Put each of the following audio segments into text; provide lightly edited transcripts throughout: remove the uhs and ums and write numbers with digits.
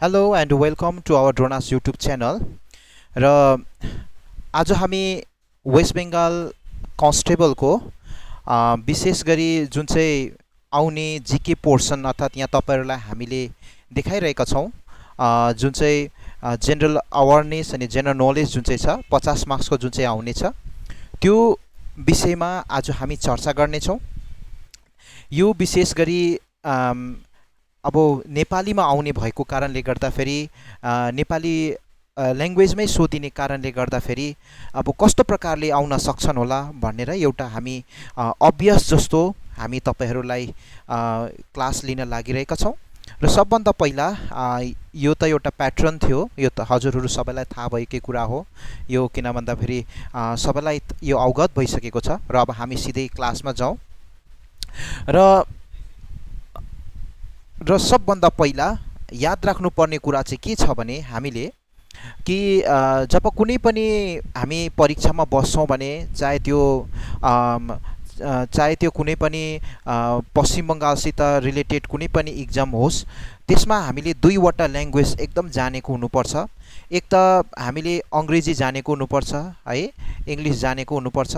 Hello and welcome to our Dronas YouTube channel. र आज हामी वेस्ट बेङ्गाल कन्स्टेबलको विशेष गरी जुन चाहिँ आउने जीके पोर्सन अर्थात् यहाँ तपाईहरुलाई हामीले देखाइरहेका छौं जुन चाहिँ जनरल अवेरनेस अनि जनरल नलेज जुन चाहिँ छ 50 मार्क्सको जुन चाहिँ आउने छ त्यो विषयमा आज हामी चर्चा गर्ने छौं। यो विशेष गरी अब नेपालीमा आउने भएको कारणले गर्दाखेरि नेपाली ल्याङ्ग्वेजमै सोधिने कारणले गर्दाखेरि अब कस्तो प्रकारले आउन सक्छन् होला भनेर एउटा हामी अभ्यास जस्तो हामी तपाईहरुलाई क्लास लिन लागिरहेका छौं। र सबभन्दा पहिला यो त एउटा प्याटर्न थियो, यो त हजुरहरु सबैलाई थाहा भएकै कुरा हो। यो किन भन्दाखेरि सबैलाई यो अवगत भइसकेको छ र अब हामी सिधै क्लासमा जाउँ। र सबभन्दा पहिला याद राख्नुपर्ने कुरा चाहिँ के छ भने हामीले कि जब कुनै पनि हामी परीक्षामा बस्छौं भने चाहे त्यो कुनै पनि पश्चिम बंगालसित रिलेटेड कुनै पनि एक्जाम होस्, त्यसमा हामीले दुईवटा ल्याङ्ग्वेज एकदम जानेको हुनुपर्छ। एक त हामीले अंग्रेजी जानेको हुनुपर्छ है, इंग्लिश जानेको हुनुपर्छ,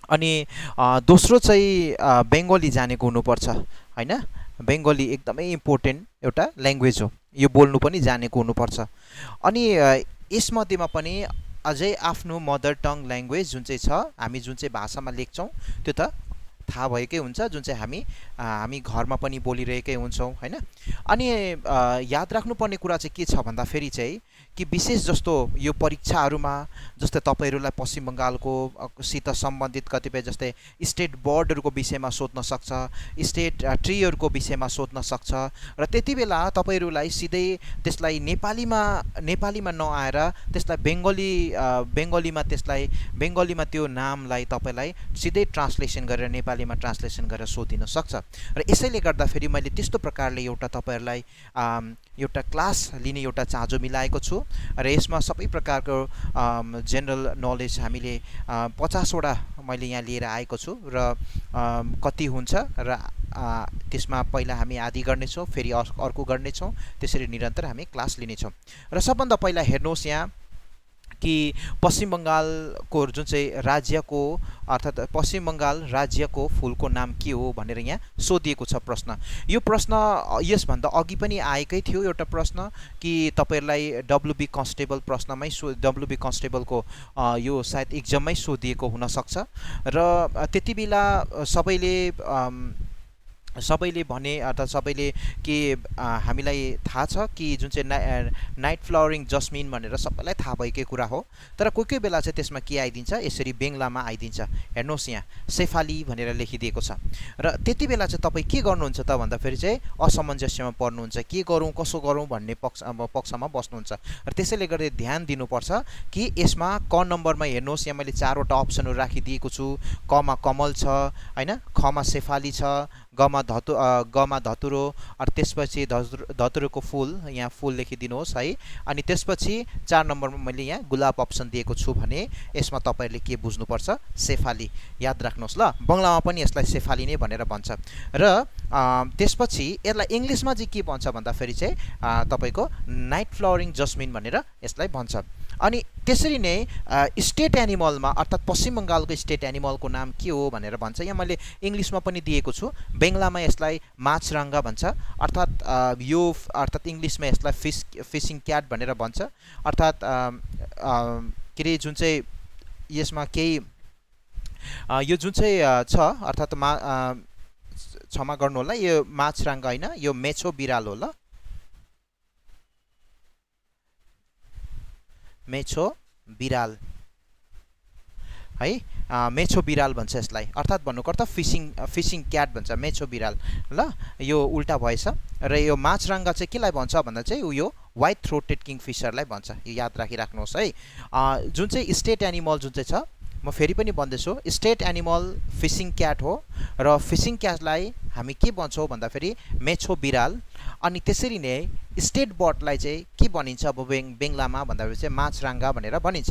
अनि दोस्रो चाहिँ बेंगली जानेको हुनुपर्छ हैन। बेंगली एकदमै इम्पोर्टेन्ट एउटा ल्याङ्ग्वेज हो, यो बोल्नु पनि जानेको हुनुपर्छ। अनि यसमध्येमा पनि अझै आफ्नो मदर टङ ल्याङ्ग्वेज जुन चाहिँ छ, हामी जुन चाहिँ भाषामा लेख्छौं त्यो त थाहा भएकै हुन्छ, जुन चाहिँ हामी घरमा पनि बोलिरहेकै हुन्छौं हैन। अनि याद राख्नुपर्ने कुरा चाहिँ के छ भन्दा फेरि चाहिँ कि विशेष जस्तो यो परीक्षाहरुमा जस्तै तपाईहरुलाई पश्चिम बंगालको सित सम्बन्धित कतिपय जस्तै स्टेट बोर्डहरुको विषयमा सोध्न सक्छ, स्टेट ट्रीहरुको विषयमा सोध्न सक्छ, र त्यतिबेला तपाईहरुलाई सिधै त्यसलाई नेपालीमा नआएर त्यसलाई बेंगलीमा त्यो नामलाई तपाईलाई सिधै ट्रान्सलेसन गरेर नेपालीमा ट्रान्सलेसन गरेर सोधिन सक्छ। र यसैले गर्दा फेरि मैले त्यस्तो प्रकारले एउटा तपाईहरुलाई एउटा क्लास लिने एउटा चाँजो मिलाएको छु। र यसमा सबै प्रकारको जनरल नलेज हामीले 50 वटा मैले यहाँ लिएर आएको छु। र कति हुन्छ र त्यसमा पहिला हामी आदि गर्नेछौं, फेरि अर्को गर्नेछौं, त्यसरी निरन्तर हामी क्लास लिनेछौं। र सबभन्दा पहिला हेर्नुहोस् यहाँ कि पश्चिम बंगालको जुन चाहिँ राज्यको अर्थात् पश्चिम बंगाल राज्यको फुलको नाम के हो भनेर यहाँ सोधिएको छ प्रश्न। यो प्रश्न यसभन्दा अघि पनि आएकै थियो एउटा प्रश्न कि तपाईहरुलाई डब्ल्युबी कन्स्टेबल प्रश्नमै डब्ल्युबी कन्स्टेबलको यो सायद एक्जाममै सोधिएको हुन सक्छ। र त्यतिबेला सबैले भने अर्थात् सबैले के हामीलाई थाहा छ कि जुन चाहिँ नाइट फ्लावरिङ जस्मिन भनेर सबैलाई थाहा भएकै कुरा हो, तर कोही बेला चाहिँ त्यसमा के आइदिन्छ, यसरी बेंगलामा आइदिन्छ। हेर्नुहोस् यहाँ सेफाली भनेर लेखिदिएको छ। र त्यतिबेला चाहिँ तपाई के गर्नुहुन्छ त भन्दा फेरि चाहिँ असमञ्जस्यमा पर्नुहुन्छ, के गरौँ कसो गरौँ भन्ने पक्षमा बस्नुहुन्छ। र त्यसैले गर्दा ध्यान दिनुपर्छ कि यसमा क नम्बरमा हेर्नुहोस्, यहाँ मैले 4 वटा अप्सनहरु राखिदिएको छु। कमा कमल छ हैन, खमा सेफाली छ, गमा धतुरो, र त्यसपछि धतुरोको फूल, यहाँ फूल लेखिदिनुहोस् है। अनि त्यसपछि 4 नम्बरमा मैले यहाँ गुलाब अप्सन दिएको छु भने यसमा तपाईहरुले के बुझ्नुपर्छ, सेफाली याद राख्नुहोस् ल। बंगलामा पनि यसलाई सेफाली नै भनेर भन्छ। र त्यसपछि यसलाई इंग्लिशमा चाहिँ के भन्छ भन्दा फेरि चाहिँ तपाईको नाइट फ्लावरिङ जस्मिन भनेर यसलाई भन्छ। अनि त्यसरी नै स्टेट एनिमलमा अर्थात् पश्चिम बंगालको स्टेट एनिमलको नाम के हो भनेर भन्छ। यहाँ मैले इंग्लिशमा पनि दिएको छु, बेंगलामा यसलाई माछराङ्गा भन्छ, अर्थात् इंग्लिशमा यसलाई फिशिङ क्याट भनेर भन्छ। अर्थात् के रे जुन चाहिँ यसमा केही यो जुन चाहिँ छ अर्थात् क्षमा गर्नु होला, यो माछराङ्गा हैन, यो मेछो बिराल हो ल, मेछो बिराल है, मेछो बिराल भन्छ यसलाई। अर्थात् भन्नुपर्दा फिशिङ क्याट भन्छ, मेछो बिराल ल, यो उल्टा भएछ। र यो माछराङ्गा चाहिँ केलाई भन्छ भन्दा चाहिँ यो व्हाइट थ्रोटेड किङफिशरलाई भन्छ, यो याद राखिराख्नुहोस् है। जुन चाहिँ स्टेट एनिमल जुन चाहिँ छ, म फेरि पनि भन्दैछु, स्टेट एनिमल फिशिङ क्याट हो। र फिशिङ क्याटलाई हामी के भन्छौं भन्दा फेरि मेछो बिराल। अनि त्यसरी नै स्टेट बर्डलाई चाहिँ के भनिन्छ अब बेंगलामा भन्दा चाहिँ माछराङ्गा भनेर भनिन्छ।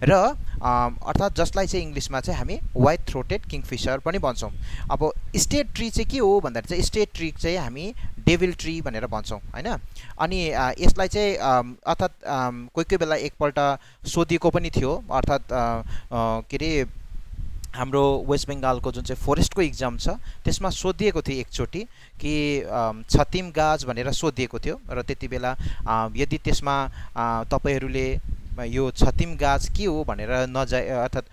र अर्थात् जसलाई चाहिँ इंग्लिशमा चाहिँ हामी व्हाइट थ्रोटेड किङफिशर पनि भन्छौं। अब स्टेट ट्री चाहिँ के हो भन्दा चाहिँ स्टेट ट्री चाहिँ हामी डेभिल ट्री भनेर भन्छौँ हैन। अनि यसलाई चाहिँ अर्थात् कोही कोही बेला एकपल्ट सोधिएको पनि थियो, अर्थात् के अरे हाम्रो वेस्ट बेङ्गालको जुन चाहिँ फरेस्टको इक्जाम छ त्यसमा सोधिएको थियो एकचोटि कि छतिम गाछ भनेर सोधिएको थियो, र त्यति बेला यदि त्यसमा तपाईहरूले यो छतिम गाछ के हो भनेर अर्थात्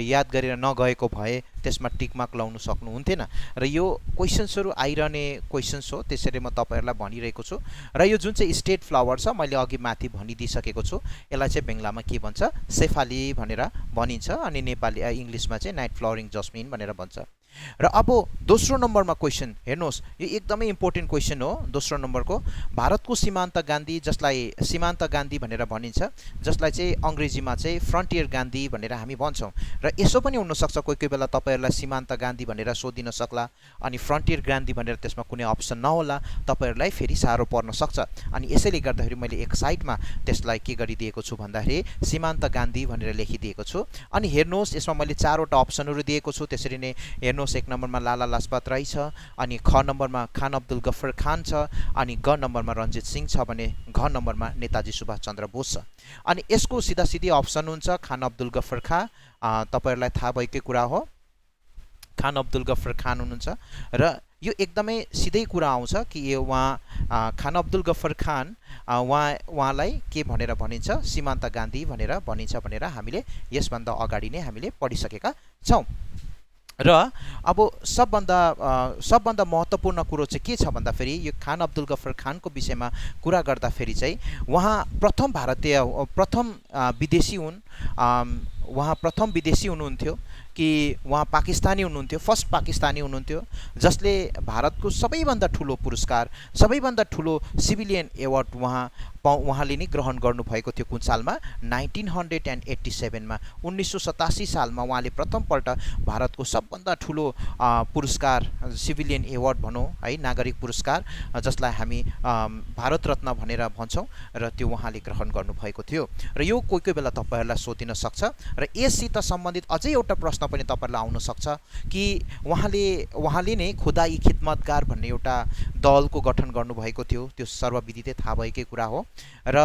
याद गरेर नगएको भए त्यसमा टिकमार्क लाउन सक्नुहुन्थेन। र यो क्वेसन्सहरू आइरहने क्वेसन्स हो, त्यसरी म तपाईँहरूलाई भनिरहेको छु। र यो जुन चाहिँ स्टेट फ्लावर छ मैले अघि माथि भनिदिइसकेको छु, यसलाई चाहिँ बङ्गलामा के भन्छ, सेफाली भनेर भनिन्छ, अनि नेपाली इङ्ग्लिसमा चाहिँ नाइट फ्लावरिङ जस्मिन भनेर भन्छ। र अब दोस्रो नम्बरमा क्वेसन हेर्नुहोस्, यो एकदमै इम्पोर्टेन्ट क्वेसन हो। दोस्रो नम्बरको भारतको सीमान्त गान्धी, जसलाई सीमान्त गान्धी भनेर भनिन्छ, जसलाई चाहिँ अङ्ग्रेजीमा चाहिँ फ्रन्टियर गान्धी भनेर हामी भन्छौँ। र यसो पनि हुनसक्छ कोही कोही बेला तपाईँहरूलाई सीमान्त गान्धी भनेर सोधिन सक्ला, अनि फ्रन्टियर गान्धी भनेर त्यसमा कुनै अप्सन नहोला, तपाईँहरूलाई फेरि साह्रो पर्न सक्छ। अनि यसैले गर्दाखेरि मैले एक साइडमा त्यसलाई के गरिदिएको छु भन्दाखेरि सीमान्त गान्धी भनेर लेखिदिएको छु। अनि हेर्नुहोस् यसमा मैले 4वटा अप्सनहरू दिएको छु। त्यसरी नै हेर्नुहोस्, एक नम्बरमा लाला लाजपत राई छ, अनि ख नम्बरमा खान अब्दुल गफ्फर खान छ, अनि ग नम्बरमा रञ्जित सिंह छ भने घ नम्बरमा नेताजी सुभाष चन्द्र बोस छ। अनि यसको सिधा सिधी अप्सन हुन्छ खान अब्दुल गफ्फर खान, तपाईँहरूलाई थाहा भएकै कुरा हो, खान अब्दुल गफ्फर खान हुनुहुन्छ। र यो एकदमै सिधै कुरा आउँछ कि यो खान अब्दुल गफ्फर खान उहाँलाई के भनेर भनिन्छ, सीमान्त गान्धी भनेर भनिन्छ भनेर हामीले यसभन्दा अगाडि नै हामीले पढिसकेका छौँ। र अब सबभन्दा महत्त्वपूर्ण कुरो चाहिँ के छ भन्दाखेरि यो खान अब्दुल गफ्फर खानको विषयमा कुरा गर्दाखेरि चाहिँ उहाँ प्रथम विदेशी हुन्। उहाँ प्रथम विदेशी हुनुहुन्थ्यो कि उहाँ पाकिस्तानी हुनुहुन्थ्यो, फर्स्ट पाकिस्तानी हुनुहुन्थ्यो, जसले भारतको सबैभन्दा ठुलो पुरस्कार, सबैभन्दा ठुलो सिभिलियन एवार्ड उहाँले नै ग्रहण गर्नुभएको थियो। कुन सालमा? 1987मा 1987 सालमा उहाँले प्रथमपल्ट भारतको सबभन्दा ठुलो पुरस्कार, सिभिलियन एवार्ड भनौँ है, नागरिक पुरस्कार, जसलाई हामी भारत रत्न भनेर भन्छौँ, र त्यो उहाँले ग्रहण गर्नुभएको थियो। र यो कोही कोही बेला तपाईँहरूलाई सोधिन सक्छ। र यससित सम्बन्धित अझै एउटा प्रश्न पनि तपाईँहरूलाई आउन सक्छ कि उहाँले नै खुदाई खिदमतगार भन्ने एउटा दलको गठन गर्नुभएको थियो। त्यो सर्वविदितै थाहा भएकै कुरा हो। र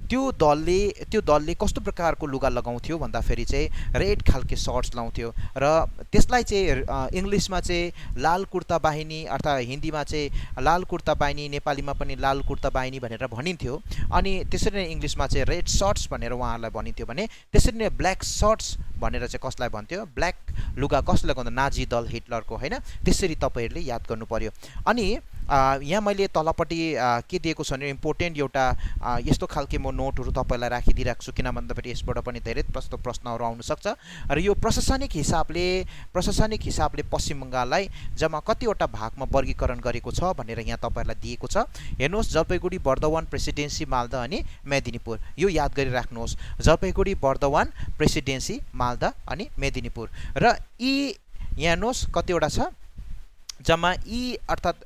त्यो दलले कस्तो प्रकारको लुगा लगाउँथ्यो भन्दाखेरि चाहिँ रेड खालके सर्ट्स लाउँथ्यो, र त्यसलाई चाहिँ इङ्ग्लिसमा चाहिँ लाल कुर्ता बाहिनी, अर्थात् हिन्दीमा चाहिँ लाल कुर्ता बाहिनी, नेपालीमा पनि लाल कुर्ता बाहिनी भनेर भनिन्थ्यो। अनि त्यसरी नै इङ्ग्लिसमा चाहिँ रेड सर्ट्स भनेर उहाँहरूलाई भनिन्थ्यो भने त्यसरी नै ब्ल्याक सर्ट्स भनेर चाहिँ कसलाई भन्थ्यो, ब्ल्याक लुगा कसले लगाउँदा, नाजी दल हिटलरको, होइन। त्यसरी तपाईँहरूले याद गर्नु पर्यो। अनि यहाँ मैले तलपट्टि के दिएको छ भने इम्पोर्टेन्ट एउटा यस्तो खालके म नोटहरू तपाईँलाई राखिदिइरहेको छु, किन भन्दाखेरि यसबाट पनि धेरै प्रश्नहरू आउन सक्छ। र यो प्रशासनिक हिसाबले पश्चिम बङ्गाललाई जम्मा कतिवटा भागमा वर्गीकरण गरेको छ भनेर यहाँ तपाईँहरूलाई दिएको छ। हेर्नुहोस्, जलपाइगुडी, बर्दवान, प्रेसिडेन्सी, मालदा अनि मेदिनीपुर, यो याद गरिराख्नुहोस्। जलपाइगुडी, बर्दवान, प्रेसिडेन्सी, मालदा अनि मेदिनीपुर। र यहाँ हेर्नुहोस् कतिवटा छ, जम्मा अर्थात्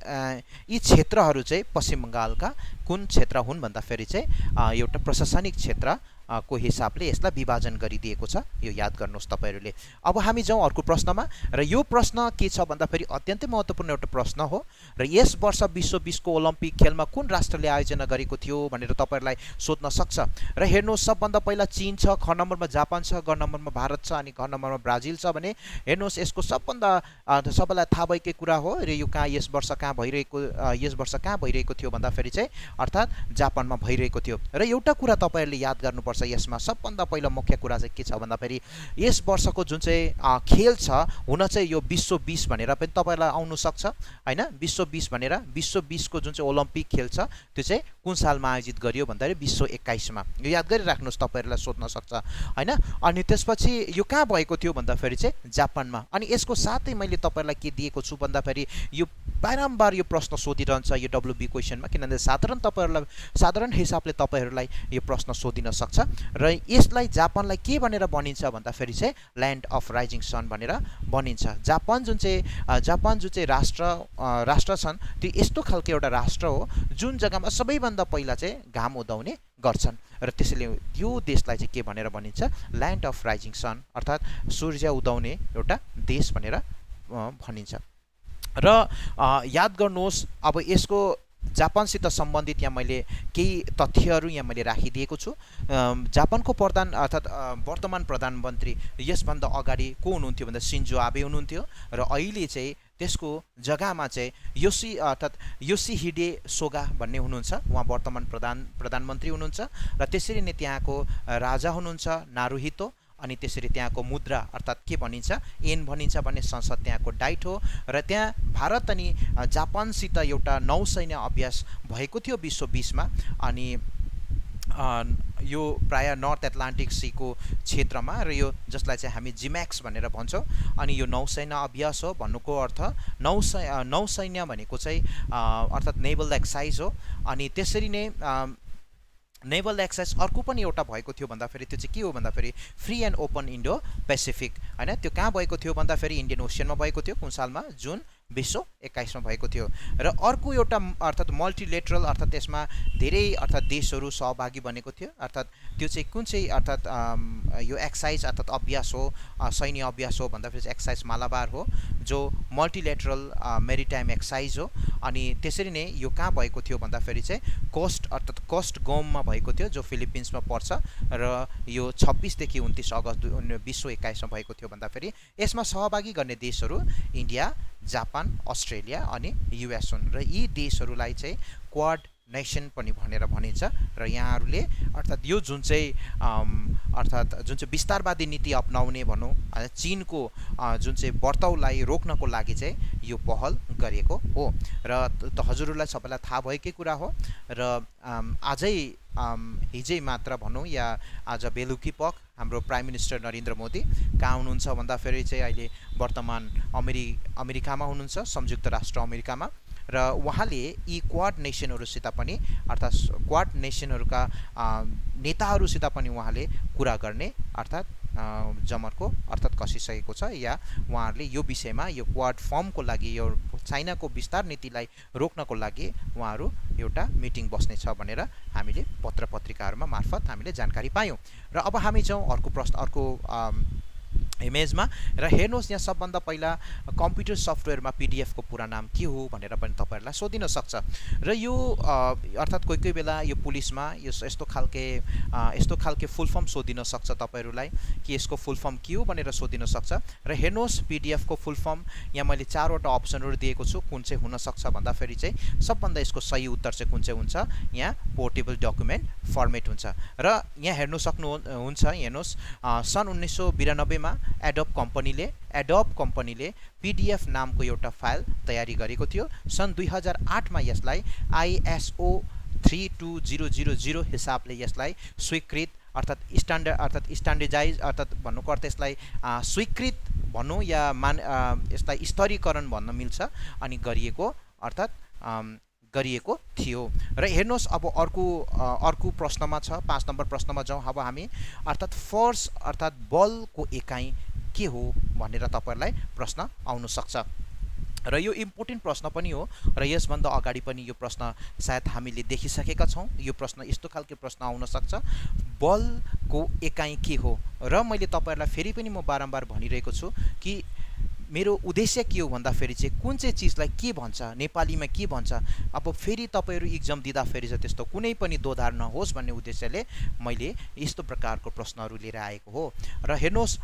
यी क्षेत्रहरू चाहिँ पश्चिम बङ्गालका कुन क्षेत्र हुन् भन्दाखेरि चाहिँ एउटा प्रशासनिक क्षेत्र को हिसाबले यसलाई विभाजन गरिदिएको छ। यो याद गर्नुहोस् तपाईँहरूले। अब हामी जाउँ अर्को प्रश्नमा। र यो प्रश्न के छ भन्दाखेरि अत्यन्तै महत्त्वपूर्ण एउटा प्रश्न हो। र यस वर्ष विश्व 20को ओलम्पिक खेलमा कुन राष्ट्रले आयोजना गरेको थियो भनेर तपाईँहरूलाई सोध्न सक्छ। र हेर्नुहोस्, सबभन्दा पहिला चीन छ, ख नम्बरमा जापान छ, ग नम्बरमा भारत छ, अनि घ नम्बरमा ब्राजिल छ भने हेर्नुहोस् यसको सबैलाई थाहा भएकै कुरा हो। र यो यस वर्ष कहाँ भइरहेको थियो भन्दाखेरि चाहिँ अर्थात् जापानमा भइरहेको थियो। र एउटा कुरा तपाईँहरूले याद गर्नुपर्छ यसमा, सबभन्दा पहिला मुख्य कुरा चाहिँ के छ भन्दाखेरि यस वर्षको जुन चाहिँ खेल छ, हुन चाहिँ यो विश्व 20 भनेर पनि तपाईँलाई आउनु सक्छ, होइन। विश्व 20 भनेर, विश्व 20को जुन चाहिँ ओलम्पिक खेल छ त्यो चाहिँ कुन सालमा आयोजित गरियो भन्दाखेरि विश्व 21मा। यो याद गरिराख्नुहोस्, तपाईँहरूलाई सोध्न सक्छ, होइन। अनि त्यसपछि यो कहाँ भएको थियो भन्दाखेरि चाहिँ जापानमा। अनि यसको साथै मैले तपाईँलाई के दिएको छु भन्दाखेरि यो बारम्बार यो प्रश्न सोधिरहन्छ यो WB क्वेसनमा, किनभने साधारण हिसाबले तपाईँहरूलाई यो प्रश्न सोधिन सक्छ। र यसलाई जापानलाई के भनेर भनिन्छ भन्दाखेरि चाहिँ ल्यान्ड अफ राइजिङ सन भनेर भनिन्छ। जापान जुन चाहिँ राष्ट्र छन् त्यो यस्तो खालको एउटा राष्ट्र हो जुन जग्गामा सबैभन्दा पहिला चाहिँ घाम उदाउने गर्छन्, र त्यसैले यो देशलाई चाहिँ के भनेर भनिन्छ, ल्यान्ड अफ राइजिङ सन, अर्थात् सूर्य उदाउने एउटा देश भनेर भनिन्छ। र याद गर्नुहोस् अब यसको जापानसित सम्बन्धित यहाँ मैले केही तथ्यहरू यहाँ मैले राखिदिएको छु। जापानको प्रधान अर्थात् वर्तमान प्रधानमन्त्री यसभन्दा अगाडि को हुनुहुन्थ्यो भन्दा सिन्जो आबे हुनुहुन्थ्यो र अहिले चाहिँ त्यसको जग्गामा चाहिँ योसिहिडे सोगा भन्ने हुनुहुन्छ, उहाँ वर्तमान प्रधानमन्त्री हुनुहुन्छ र त्यसरी नै त्यहाँको राजा हुनुहुन्छ नारुहितो। अनि त्यसरी त्यहाँको मुद्रा अर्थात् के भनिन्छ येन भनिन्छ भन्ने संसद त्यहाँको डाइट हो र त्यहाँ भारत अनि जापानसित एउटा नौसैन्य अभ्यास भएको थियो विश्व 20मा। अनि यो प्राय नर्थ एटलान्टिक सीको क्षेत्रमा र यो जसलाई चाहिँ हामी जिम्याक्स भनेर भन्छौँ। अनि यो नौसैन्य अभ्यास हो भन्नुको अर्थ नौसैन्य भनेको चाहिँ अर्थात् नेभल एक्सर्साइज हो। अनि त्यसरी नै नेभल एक्सर्साइज अर्को पनि एउटा भएको थियो भन्दाखेरि त्यो चाहिँ के हो भन्दाखेरि free and open Indo Pacific हैन। त्यो कहाँ भएको थियो भन्दाखेरि इन्डियन ओसियनमा भएको थियो। कुन सालमा? जुन 2021 मा भएको थियो। र अर्को एउटा अर्थात् मल्टिलेटरल अर्थात् त्यसमा धेरै अर्थात् देशहरू सहभागी बनेको थियो। अर्थात् त्यो चाहिँ कुन चाहिँ अर्थात् यो एक्सर्साइज अर्थात् अभ्यास हो, सैन्य अभ्यास हो भन्दाखेरि एक्सर्साइज मालाबार हो जो मल्टिलेटरल मेरिटाइम एक्सर्साइज हो। अनि त्यसरी नै यो कहाँ भएको थियो भन्दाखेरि चाहिँ कोस्ट अर्थात् कोस्ट गोममा भएको थियो जो फिलिपिन्समा पर्छ र यो 26 देखि 29 अगस्त 2021 मा भएको थियो भन्दाखेरि यसमा सहभागी गर्ने देशहरू इन्डिया, जापान, अस्ट्रेलिया अनि युएस हुन् र यी देशहरूलाई चाहिँ क्वाड नेसन पनि भनेर भनिन्छ। र यहाँहरूले अर्थात् यो जुन चाहिँ विस्तारवादी नीति अपनाउने भनौँ चीनको जुन चाहिँ बढ्ताउलाई रोक्नको लागि चाहिँ यो पहल गरिएको हो र हजुरहरूलाई सबैलाई थाहा भएकै कुरा हो। र हिजै मात्र भनौँ या आज बेलुकी पख हाम्रो प्राइम मिनिस्टर नरेन्द्र मोदी कहाँ हुनुहुन्छ भन्दाखेरि चाहिँ अहिले वर्तमान अमेरिकामा हुनुहुन्छ, संयुक्त राष्ट्र अमेरिकामा। र उहाँले यी क्वाड नेसनहरूसित पनि अर्थात् क्वाड नेसनहरूका नेताहरूसित पनि उहाँले कुरा गर्ने अर्थात् जमर्को अर्थात् कसिसकेको छ या उहाँहरूले यो विषयमा यो क्वाड फर्मको लागि यो चाइनाको विस्तार नीतिलाई रोक्नको लागि उहाँहरू एउटा मिटिङ बस्नेछ भनेर हामीले पत्र पत्रिकाहरूमा मार्फत हामीले जानकारी पायौँ। र अब हामी जाउँ अर्को प्रश्न अर्को इमेजमा र हेर्नुहोस् यहाँ सबभन्दा पहिला कम्प्युटर सफ्टवेयरमा पीडीएफ को पूरा नाम के हो भनेर पनि तपाईहरुलाई सोधिन सक्छ। र यो अर्थात् कोही कोही बेला यो पुलिसमा यस्तो खालके फुल फर्म सोधिन सक्छ तपाईहरुलाई कि यसको फुल फर्म के हो भनेर सोधिन सक्छ। र हेर्नुहोस् पीडीएफ को फुल फर्म यहाँ मैले चारवटा अप्सनहरु दिएको छु कुन चाहिँ हुन सक्छ भन्दाखेरि चाहिँ सबभन्दा यसको सही उत्तर चाहिँ कुन चाहिँ हुन्छ यहाँ पोर्टेबल डकुमेन्ट फर्मेट हुन्छ। र यहाँ हेर्नु सक्नुहुन्छ हेर्नुहोस् सन् 1992 मा एडोब कम्पनीले पीडीएफ नामको एउटा फाइल तयारी गरेको थियो। सन् 2008 मा यसलाई ISO 32000 हिसाबले यसलाई स्वीकृत अर्थात् स्ट्यान्डर्डाइज अर्थात् भन्नुको अर्थ यसलाई स्वीकृत भन्नु या यसलाई स्तरीकरण भन्न मिल्छ अनि गरिएको थियो। र हेर्नुहोस् अब अर्को प्रश्नमा छ 5 नम्बर प्रश्नमा जाउँ अब हामी अर्थात् फोर्स अर्थात् बलको एकाइ के हो भनेर तपाईहरुलाई प्रश्न आउन सक्छ। र यो इम्पोर्टेन्ट प्रश्न पनि हो र यसभन्दा अगाडि पनि यो प्रश्न सायद हामीले देखिसकेका छौं। यो प्रश्न यस्तो खालके प्रश्न आउन सक्छ बलको एकाइ के हो। र मैले तपाईहरुलाई फेरि पनि म बारम्बार भनिरहेको छु कि मेरो उद्देश्य के हो भन्दा फेरि चाहिँ कुन चाहिँ चीजलाई के भन्छ नेपालीमा के भन्छ अब फेरि तपाईहरु एक्जाम दिदा फेरि चाहिँ त्यस्तो कुनै पनि दोधार नहोस् भन्ने उद्देश्यले मैले यस्तो प्रकारको प्रश्नहरु लिएर आएको हो। र हेर्नुहोस्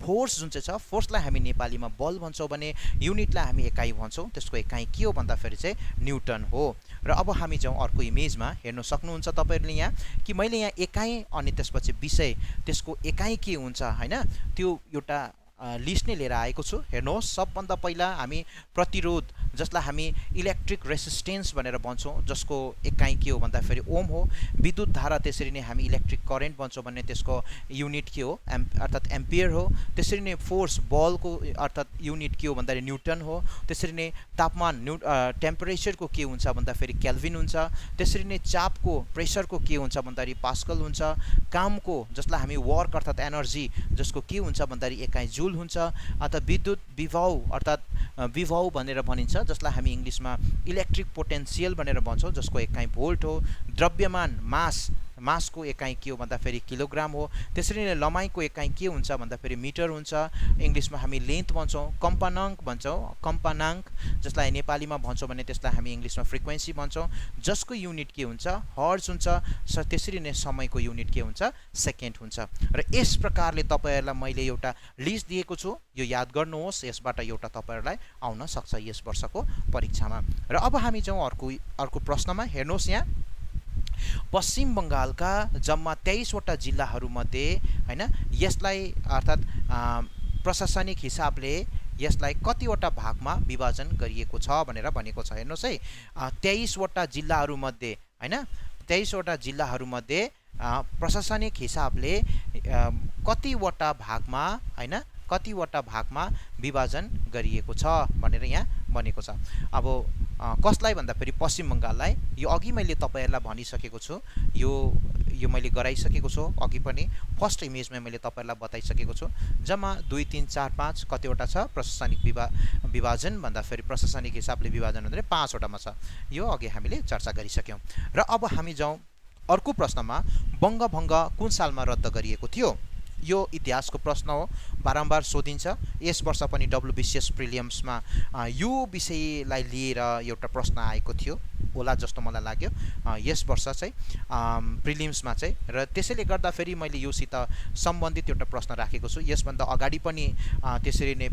फोर्स जुन चाहिँ छ फोर्सलाई हामी नेपालीमा बल भन्छौं भने युनिटलाई हामी एकाइ भन्छौं त्यसको एकाइ के हो भन्दा फेरि चाहिँ न्युटन हो। र अब हामी जाउँ अर्को इमेजमा हेर्न सक्नुहुन्छ तपाईहरुले यहाँ कि मैले यहाँ एकाइ अनि त्यसपछि विषय त्यसको एकाइ के हुन्छ हैन त्यो एउटा लिस्ट नै लिएर आएको छु। हेर्नुहोस् सबभन्दा पहिला हामी प्रतिरोध जसलाई हामी इलेक्ट्रिक रेसिस्टेन्स भनेर भन्छौं जसको एकाइ के हो भन्दाखेरि ओम हो। विद्युत धारा त्यसरी नै हामी इलेक्ट्रिक करेन्ट भन्छौं भन्ने त्यसको युनिट के हो अर्थात् एम्पियर हो। त्यसरी नै फोर्स बलको अर्थात् युनिट के हो भन्दाखेरि न्युटन हो। त्यसरी नै तापमान टेम्परेचरको के हुन्छ भन्दाखेरि केल्भिन हुन्छ। त्यसरी नै चापको प्रेसरको के हुन्छ भन्दाखेरि पास्कल हुन्छ। कामको जसलाई हामी वर्क अर्थात् एनर्जी जसको के हुन्छ भन्दाखेरि एकाइ जुल हुन्छ। अथवा विद्युत विभव अर्थात् विभव भनेर भनिन्छ जसलाई हामी इंग्लिशमा इलेक्ट्रिक पोटेन्शियल भनेर भन्छौं जसको एकाइ भोल्ट हो। द्रव्यमान मासको एकाइ के हो भन्दाखेरि किलोग्राम हो। त्यसरी नै लमाइको एकाइ के हुन्छ भन्दाखेरि मिटर हुन्छ। इङ्ग्लिसमा हामी लेन्थ भन्छौँ, कम्पानाङ्क भन्छौँ, कम्पानाङ्क जसलाई नेपालीमा भन्छौँ भने त्यसलाई हामी इङ्ग्लिसमा फ्रिक्वेन्सी भन्छौँ। जसको युनिट के हुन्छ, हर्ज हुन्छ। त्यसरी नै समयको युनिट के हुन्छ, सेकेन्ड हुन्छ। र यस प्रकारले तपाईँहरूलाई मैले एउटा लिस्ट दिएको छु, यो याद गर्नुहोस्। यसबाट एउटा तपाईँहरूलाई आउन सक्छ यस वर्षको परीक्षामा। र अब हामी जाउँ अर्को प्रश्नमा। हेर्नुहोस् यहाँ, पश्चिम बङ्गालका जम्मा 23 वटा जिल्लाहरूमध्ये हैन यसलाई अर्थात् प्रशासनिक हिसाबले यसलाई कतिवटा भागमा विभाजन गरिएको छ भनेर भनेको छ। हेर्नुहोस् है, 23 वटा जिल्लाहरूमध्ये हैन 23 वटा जिल्लाहरूमध्ये प्रशासनिक हिसाबले कतिवटा भागमा हैन कतिवटा भागमा विभाजन गरिएको छ भनेर यहाँ भनेको छ। अब कसलाई भन्दाखेरि पश्चिम बङ्गाललाई। यो अघि मैले तपाईँहरूलाई भनिसकेको छु, यो मैले गराइसकेको छु अघि पनि। फर्स्ट इमेजमा मैले तपाईँहरूलाई बताइसकेको छु। जम्मा 2 3 4 5 कतिवटा छ प्रशासनिक विभाजन भन्दाखेरि, प्रशासनिक हिसाबले विभाजन भन्दाखेरि 5 वटामा छ। यो अघि हामीले चर्चा गरिसक्यौँ। र अब हामी जाउँ अर्को प्रश्नमा। बङ्गभङ्ग कुन सालमा रद्द गरिएको थियो? यो इतिहासको प्रश्न हो, बारम्बार सोधिन्छ। यस वर्ष पनि WBCS प्रिलिम्समा यो विषयलाई लिएर एउटा प्रश्न आएको थियो होला जस्तो मलाई लाग्यो यस वर्ष चाहिँ प्रिलिम्समा चाहिँ। र त्यसैले गर्दाखेरि मैले योसित सम्बन्धित एउटा प्रश्न राखेको छु। यसभन्दा अगाडि पनि त्यसरी नै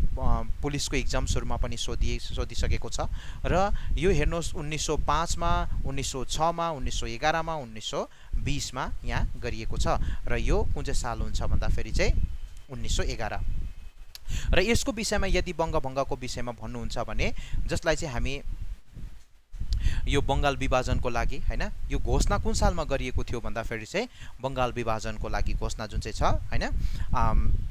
पुलिसको इक्जाम्सहरूमा पनि सोधिसकेको छ। र यो हेर्नुहोस्, 1905 मा, 1906 मा, 1911 मा, 1920 मा यहाँ गरिएको छ। र यो कुन चाहिँ साल हुन्छ भन्दाखेरि चाहिँ 1911। र यसको विषयमा यदि बङ्गभङ्गको विषयमा भन्नुहुन्छ भने, जसलाई चाहिँ हामी यो बङ्गाल विभाजनको लागि हैन यो घोषणा कुन सालमा गरिएको थियो भन्दाखेरि चाहिँ बङ्गाल विभाजनको लागि घोषणा जुन चाहिँ छ हैन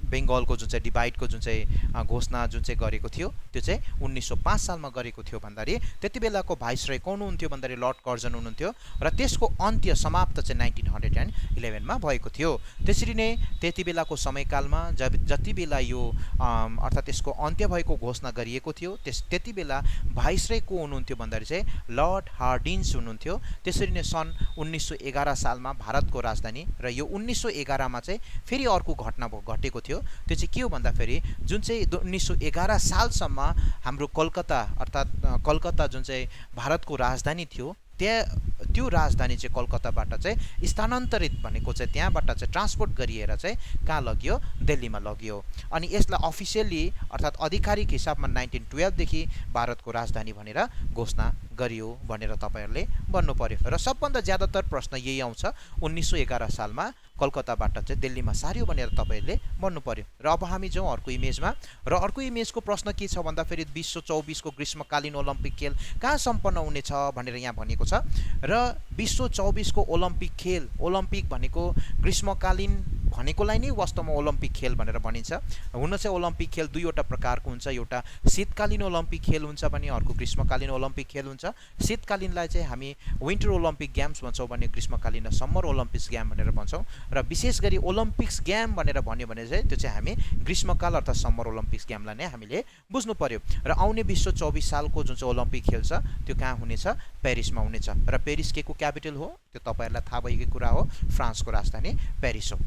बेङ्गलको जुन चाहिँ डिभाइडको जुन चाहिँ घोषणा जुन चाहिँ गरेको थियो त्यो चाहिँ 1905 सालमा गरेको थियो भन्दाखेरि त्यति बेलाको भाइसरय कौन हुनुहुन्थ्यो भन्दाखेरि लर्ड कर्जन हुनुहुन्थ्यो र त्यसको अन्त्य समाप्त चाहिँ 1911 मा भएको थियो। त्यसरी नै त्यति बेलाको समयकालमा जति बेला यो अर्थात् यसको अन्त्य भएको घोषणा गरिएको थियो त्यति बेला भाइसरय को हुनुहुन्थ्यो भन्दाखेरि चाहिँ लर्ड हार्डिन्स हुनुहुन्थ्यो। त्यसरी नै सन् 1911 सालमा भारतको राजधानी र यो 1911 मा चाहिँ फेरि अर्को घटना घटेको थियो। त्यो चाहिँ के हो भन्दाखेरि जुन चाहिँ 1911 सालसम्म हाम्रो कलकत्ता अर्थात् कलकत्ता जुन चाहिँ भारतको राजधानी थियो त्यो राजधानी चाहिँ कलकत्ताबाट चाहिँ स्थानान्तरित भनेको चाहिँ त्यहाँबाट चाहिँ ट्रान्सपोर्ट गरिएर चाहिँ कहाँ लगियो, दिल्लीमा लगियो। अनि यसलाई अफिसियली अर्थात् आधिकारिक हिसाबमा 1912 देखि भारतको राजधानी भनेर घोषणा गरियो भनेर तपाईहरुले भन्नु पर्यो। र सबभन्दा ज्यादातर प्रश्न यही आउँछ 1911 सालमा कलकत्ताबाट चाहिँ दिल्लीमा सार्यो भनेर तपाईहरुले भन्नु पर्यो। र अब हामी जाउँ अर्को इमेजमा। र अर्को इमेजको प्रश्न के छ भन्दाखेरि 2024 को ग्रीष्मकालीन ओलम्पिक खेल कहाँ सम्पन्न हुनेछ भनेर यहाँ भनेको छ। र 2024 को ओलम्पिक खेल, ओलम्पिक भनेको ग्रीष्मकालीन भनेकोलाई नै वास्तवमा ओलम्पिक खेल भनेर भनिन्छ। हुन चाहिँ ओलम्पिक खेल दुईवटा प्रकारको हुन्छ, एउटा शीतकालीन ओलम्पिक खेल हुन्छ भने अर्को ग्रीष्मकालीन ओलम्पिक खेल हुन्छ। शीतकालीनलाई चाहिँ हामी विन्टर ओलम्पिक गेम्स भन्छौँ भने ग्रीष्मकालीन समर ओलम्पिक्स गेम भनेर भन्छौँ। र विशेष गरी ओलम्पिक्स गेम भनेर भन्यो भने चाहिँ त्यो चाहिँ हामी ग्रीष्मकाल अर्थात् समर ओलम्पिक्स गेमलाई नै हामीले बुझ्नु पर्यो। र आउने 2024 सालको जुन चाहिँ ओलम्पिक खेल छ त्यो कहाँ हुनेछ, पेरिसमा हुनेछ। र पेरिस के को क्यापिटल हो त्यो तपाईहरुलाई थाहा भएकै कुरा हो, फ्रान्सको राजधानी पेरिस हो।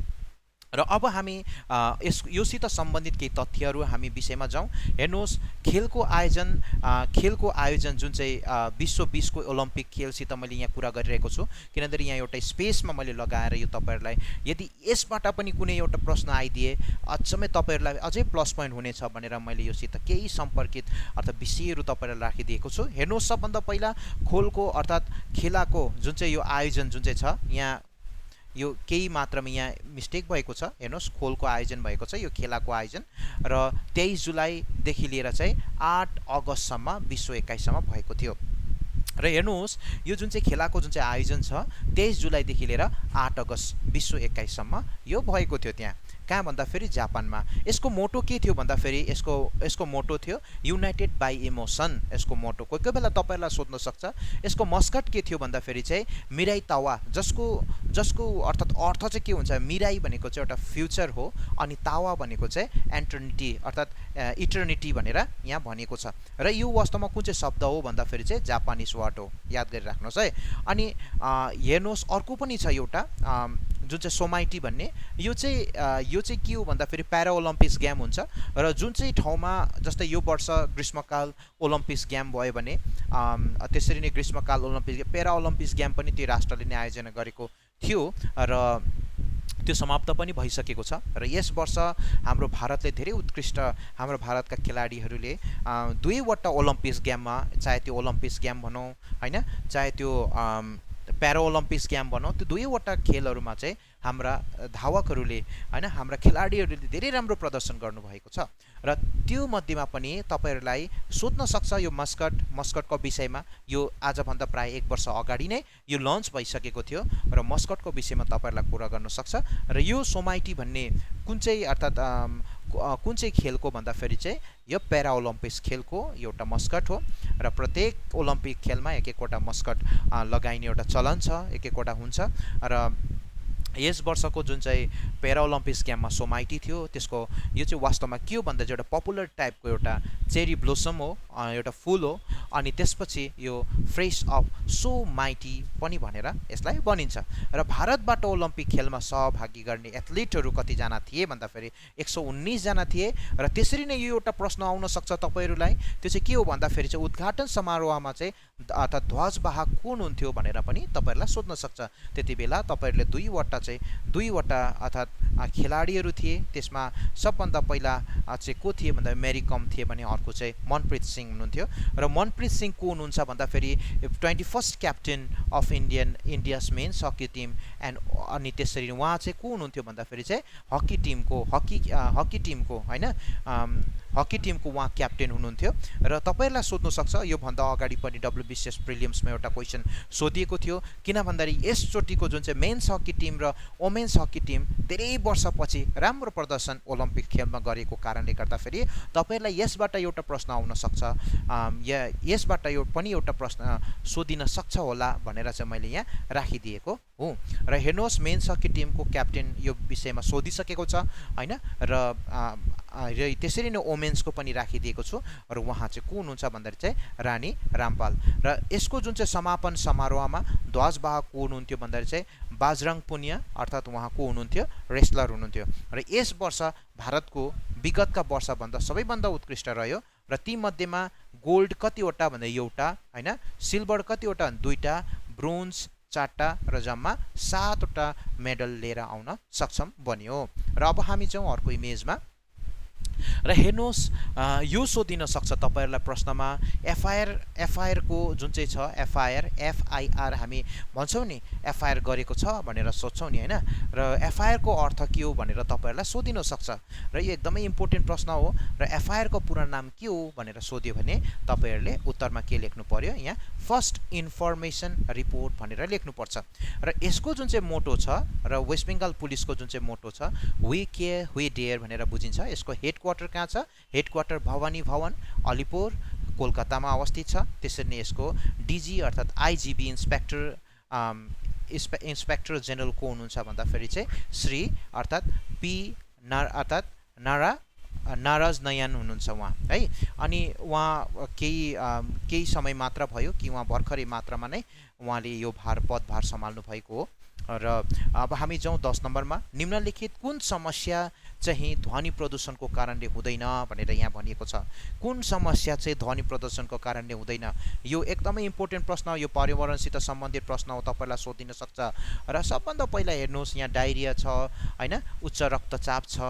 र अब हामी योसित सम्बन्धित केही तथ्यहरू हामी विषयमा जाउँ। हेर्नुहोस्, खेलको आयोजन जुन चाहिँ 2020 को ओलम्पिक खेलसित मैले यहाँ कुरा गरिरहेको छु, किनभने यहाँ एउटा स्पेसमा मैले लगाएर यो तपाईहरुलाई यदि यसबाट पनि कुनै एउटा प्रश्न आइदिए अचम्मै तपाईहरुलाई अझै प्लस पोइन्ट हुनेछ भनेर मैले योसित केही सम्पर्कित अर्थात् विषयहरू तपाईहरुलाई राखिदिएको छु। हेर्नुहोस्, सबभन्दा पहिला खोलको अर्थात् खेलाको जुन चाहिँ यो आयोजन जुन चाहिँ छ, यहाँ यो केही मात्रामा यहाँ मिस्टेक भएको छ। हेर्नुहोस्, खोलको आयोजन भएको छ, यो खेलाको आयोजन र 23 जुलाईदेखि लिएर चाहिँ 8 अगस्तसम्म 2021 सम्म भएको थियो। र हेर्नुहोस्, यो जुन चाहिँ खेलाको जुन चाहिँ आयोजन छ 23 जुलाईदेखि लिएर 8 अगस्त 2021 सम्म यो भएको थियो। त्यहाँ कहाँ भन्दाखेरि जापानमा। यसको मोटो के थियो भन्दाखेरि यसको मोटो थियो युनाइटेड बाई इमोसन। यसको मोटो कोही कोही बेला तपाईँहरूलाई सोध्न सक्छ यसको मस्कट के थियो भन्दाखेरि चाहिँ मिराई तावा, जसको अर्थ चाहिँ के हुन्छ, मिराई भनेको चाहिँ एउटा फ्युचर हो अनि तावा भनेको चाहिँ एटर्निटी अर्थात् इटर्निटी भनेर यहाँ भनेको छ। र यो वास्तवमा कुन चाहिँ शब्द हो भन्दाखेरि चाहिँ जापानिज वर्ड हो, याद गरिराख्नुहोस् है। अनि हेर्नुहोस् अर्को पनि छ एउटा जुन चाहिँ सोमाइटी भन्ने, यो चाहिँ के हो भन्दाखेरि प्यारा ओलम्पिक्स गेम हुन्छ र जुन चाहिँ ठाउँमा जस्तै यो वर्ष ग्रीष्मकाल ओलम्पिक्स गेम भयो भने त्यसरी नै ग्रीष्मकाल ओलम्पिक्स प्यारा ओलम्पिक्स गेम पनि त्यो राष्ट्रले नै आयोजना गरेको थियो र त्यो समाप्त पनि भइसकेको छ। र यस वर्ष हाम्रो भारतले धेरै उत्कृष्ट हाम्रो भारतका खेलाडीहरूले दुईवटा ओलम्पिक्स गेममा, चाहे त्यो ओलम्पिक्स गेम भनौँ हैन, चाहे त्यो प्यारा ओलम्पिक्स गेम भनौँ, त्यो दुईवटा खेलहरूमा चाहिँ हाम्रा धावकहरूले हैन, हाम्रा खेलाडीहरूले धेरै राम्रो प्रदर्शन गर्नुभएको छ। र त्यो मध्येमा पनि तपाईहरूलाई सोध्न सक्छ यो मस्कटको विषयमा। यो आजभन्दा प्राय 1 वर्ष अगाडि नै यो लन्च भइसकेको थियो र मस्कटको विषयमा तपाईहरूलाई कुरा गर्न सक्छ। र यो सोमाइटी भन्ने कुन चाहिँ अर्थात् कुन चाहिँ खेलको भन्दाखेरि चाहिँ यो प्यारा ओलम्पिक्स खेलको एउटा मस्कट हो र प्रत्येक ओलम्पिक खेलमा एक एकवटा मस्कट लगाइने एउटा चलन छ, एक एकवटा हुन्छ। र यस वर्षको जुन चाहिँ प्यारा ओलम्पिक्स गेममा सोमाइटी थियो त्यसको यो चाहिँ वास्तवमा के हो भन्दा चाहिँ एउटा पपुलर टाइपको एउटा चेरी ब्लोसम हो, एउटा फुल हो। अनि त्यसपछि यो फ्रेस अफ सो माइटी पनि भनेर यसलाई भनिन्छ। र भारतबाट ओलम्पिक खेलमा सहभागी गर्ने एथलिटहरू कतिजना थिए भन्दाखेरि 119 जना थिए। र त्यसरी नै यो एउटा प्रश्न आउन सक्छ तपाईँहरूलाई, त्यो चाहिँ के हो भन्दाखेरि चाहिँ उद्घाटन समारोहमा चाहिँ अर्थात् ध्वजवाहक कुन हुन्थ्यो भनेर पनि तपाईँहरूलाई सोध्न सक्छ। त्यति बेला तपाईँहरूले दुईवटा अर्थात् खेलाडीहरू थिए। त्यसमा सबभन्दा पहिला चाहिँ को थिए भन्दा मेरी कम थिए भने अर्को चाहिँ मनप्रीत सिंह हुनुहुन्थ्यो। र मनप्रीत सिंह को हुनुहुन्छ भन्दाखेरि 21st captain of India's men's hockey team and अनि त्यसरी उहाँ चाहिँ को हुनुहुन्थ्यो भन्दाखेरि चाहिँ हकी टिमको हैन हकी टिमको उहाँ क्याप्टेन हुनुहुन्थ्यो। र तपाईँहरूलाई सोध्नु सक्छ योभन्दा अगाडि पनि WBCS प्रिलिम्समा एउटा क्वेसन सोधिएको थियो, किन भन्दाखेरि यसचोटिको जुन चाहिँ मेन्स हकी टिम र वुमेन्स हकी टिम धेरै वर्षपछि राम्रो प्रदर्शन ओलम्पिक खेलमा गरेको कारणले गर्दाखेरि तपाईँहरूलाई यसबाट एउटा प्रश्न आउन सक्छ, यसबाट यो पनि एउटा प्रश्न सोधिन सक्छ होला भनेर चाहिँ मैले यहाँ राखिदिएको हुँ। र हेर्नुहोस् मेन्स हकी टिमको क्याप्टेन यो विषयमा सोधिसकेको छ हैन, र त्यसरी नै वुमेन्सको पनि राखिदिएको छु। र उहाँ चाहिँ को हुनुहुन्छ भन्दाखेरि चाहिँ रानी रामपाल। र यसको जुन चाहिँ समापन समारोहमा ध्वजवाहक को हुनुहुन्थ्यो भन्दाखेरि चाहिँ बाजरङ पुनिया अर्थात् उहाँ को हुनुहुन्थ्यो, रेस्लर हुनुहुन्थ्यो। र यस वर्ष भारतको विगतका वर्षभन्दा सबैभन्दा उत्कृष्ट रह्यो। र ती मध्येमा गोल्ड कतिवटा भन्दा एउटा हैन, सिल्भर कतिवटा 2टा, ब्रोन्ज 4टा र जम्मा 7वटा मेडल लिएर आउन सक्षम बन्यो। र अब हामी जाउँ अर्को इमेजमा। र हेर्नुहोस् यो सोधिन सक्छ तपाईँहरूलाई प्रश्नमा एफआइआर को जुन चाहिँ छ एफआइआर हामी भन्छौँ नि एफआइआर गरेको छ भनेर सोध्छौँ नि हैन, र एफआइआर को अर्थ के हो भनेर तपाईँहरूलाई सोधिन सक्छ। र यो एकदमै इम्पोर्टेन्ट प्रश्न हो। र एफआइआर को पूर्ण नाम के हो भनेर सोध्यो भने तपाईँहरूले उत्तरमा के लेख्नु पर्यो, यहाँ फर्स्ट इन्फर्मेसन रिपोर्ट भनेर लेख्नुपर्छ। र यसको जुन चाहिँ मोटो छ र वेस्ट बेङ्गाल पुलिसको जुन चाहिँ मोटो छ वी केयर वी डेयर भनेर बुझिन्छ। यसको हेडक्वार्टर कहाँ छ, हेडक्वार्टर भवानी भवन अलिपुर कोलकातामा अवस्थित छ। त्यसरी नै यसको डिजी अर्थात् आइजिबी इन्सपेक्टर जेनरल को हुनुहुन्छ भन्दाखेरि चाहिँ श्री अर्थात् नाराज नयान हुनुहुन्छ उहाँ है। अनि उहाँ केही समय मात्र भयो कि उहाँ भर्खरै मात्रामा नै उहाँले यो पदभार सम्हाल्नु भएको हो। र अब हामी जाउँ 10 नम्बरमा। निम्नलिखित कुन समस्या चाहिँ ध्वनि प्रदूषणको कारणले हुँदैन भनेर यहाँ भनिएको छ। कुन समस्या चाहिँ ध्वनि प्रदूषणको कारणले हुँदैन, यो एकदमै इम्पोर्टेन्ट प्रश्न हो। यो पर्यावरणसित सम्बन्धित प्रश्न हो, तपाईँलाई सोधिन सक्छ। र सबभन्दा पहिला हेर्नुहोस् यहाँ डायरिया छ हैन, उच्च रक्तचाप छ,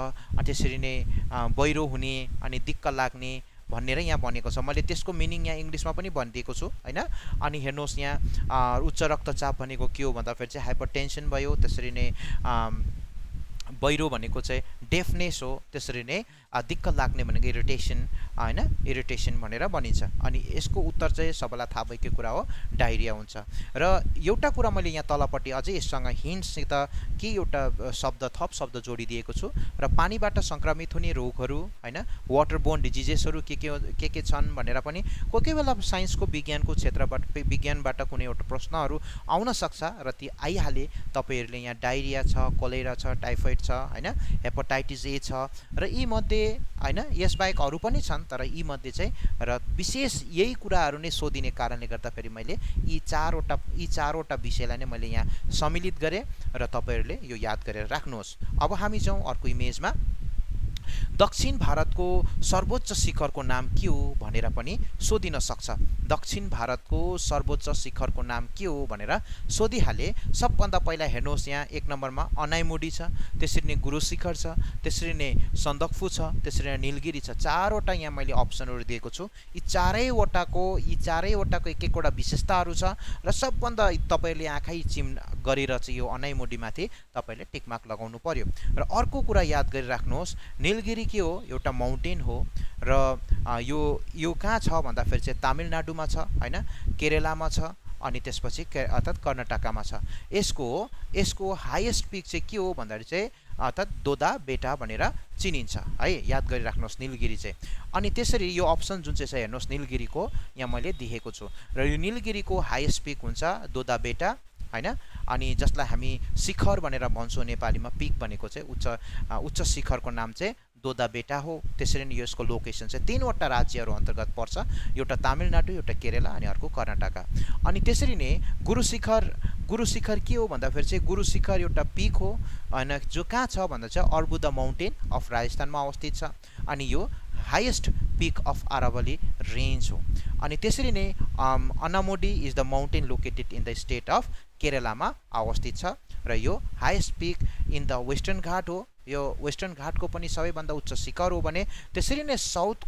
त्यसरी नै बहिरो हुने अनि दिक्क लाग्ने भनेर यहाँ भनेको छ। मैले त्यसको मिनिङ यहाँ इङ्ग्लिसमा पनि भनिदिएको छु हैन। अनि हेर्नुहोस् यहाँ उच्च रक्तचाप भनेको के हो भन्दाखेरि चाहिँ हाइपरटेन्सन भयो, त्यसरी नै बहिरो भनेको चाहिँ डेफनेस हो, त्यसरी नै दिक्क लाग्ने भनेको इरिटेसन हैन, इरिटेसन भनेर भनिन्छ। अनि यसको उत्तर चाहिँ सबैलाई थाहा भएकै कुरा हो, डायरिया हुन्छ। र एउटा कुरा मैले यहाँ तलपट्टि अझै यससँग हिन्ट्ससित के एउटा शब्द थप शब्द जोडिदिएको छु। र पानीबाट सङ्क्रमित हुने रोगहरू हैन, वाटरबोर्न डिजिजेसहरू के छन् भनेर पनि कोही बेला साइन्सको विज्ञानको क्षेत्रबाट विज्ञानबाट कुनै एउटा प्रश्नहरू आउन सक्छ र ती आइहाले। तपाईहरुले यहाँ डायरिया छ, कोलेरा छ, टाइफोइड छ हैन, हेपाटाइटिस ए छ र यी मध्ये हैन यसबाहेक अरू पनि छन्, तर यी मध्ये चाहिँ र विशेष यही कुराहरू नै सोधिने कारणले गर्दा फेरि मैले यी चारवटा विषयलाई नै मैले यहाँ सम्मिलित गरेँ र तपाईहरुले यो याद गरेर राख्नुहोस्। अब हामी जाउँ अर्को इमेजमा। दक्षिण भारतको सर्वोच्च शिखरको नाम के हो भनेर पनि सोधिन सक्छ। दक्षिण भारतको सर्वोच्च शिखरको नाम के हो भनेर सोधिहाले। सबभन्दा पहिला हेर्नुहोस्, यहाँ 1 नम्बरमा अनाइमुडी छ, त्यसरी नै गुरु शिखर छ, त्यसरी नै सन्दकफू छ, त्यसरी नै नीलगिरी छ। चारवटा यहाँ मैले अप्सनहरू दिएको छु। यी चारैवटाको एक एकवटा विशेषताहरू छ र सबभन्दा तपाईहरुले आँखै चिम गरेर चाहिँ यो अनाइमुडीमाथि तपाईहरुले टिक मार्क लगाउनु पर्यो। र अर्को कुरा याद गरिराख्नुहोस्, नीलगिरी के हो? एउटा माउन्टेन हो र यो कहाँ छ भन्दाखेरि चाहिँ तमिलनाडुमा छ हैन, केरलामा छ अनि त्यसपछि अर्थात् कर्नाटकमा छ। यसको हाईएस्ट पिक चाहिँ के हो भन्दाखेरि चाहिँ अर्थात् दोदा बेटा भनेर चिनिन्छ है, याद गरिराख्नुहोस् नीलगिरी चाहिँ। अनि त्यसरी यो अप्सन जुन चाहिँ छ हेर्नुहोस् नीलगिरीको यहाँ मैले दिएको छु र यो नीलगिरीको हाईएस्ट पिक हुन्छ दोदा बेटा हैन, अनि जसलाई हामी शिखर भनेर भन्छौँ नेपालीमा, पिक भनेको चाहिँ उच्च शिखरको नाम चाहिँ दोदा बेटा हो। त्यसरी नै यसको लोकेसन चाहिँ 3वटा राज्यहरू अन्तर्गत पर्छ, एउटा तमिलनाडु, एउटा केरला अनि अर्को कर्नाटक। अनि त्यसरी नै गुरु शिखर के हो भन्दाखेरि चाहिँ गुरु शिखर एउटा पिक हो हैन, जो कहाँ छ भन्दा चाहिँ अर्बुदा माउन्टेन अफ राजस्थानमा अवस्थित छ अनि यो highest peak of Aravalli range हो। अनि त्यसरी नै Anamudi is the mountain located in the state of केरलामा अवस्थित छ र यो highest peak in the western Ghat हो। यो वेस्टर्न घाटको पनि सबैभन्दा उच्च शिखर हो भने त्यसरी नै साउथ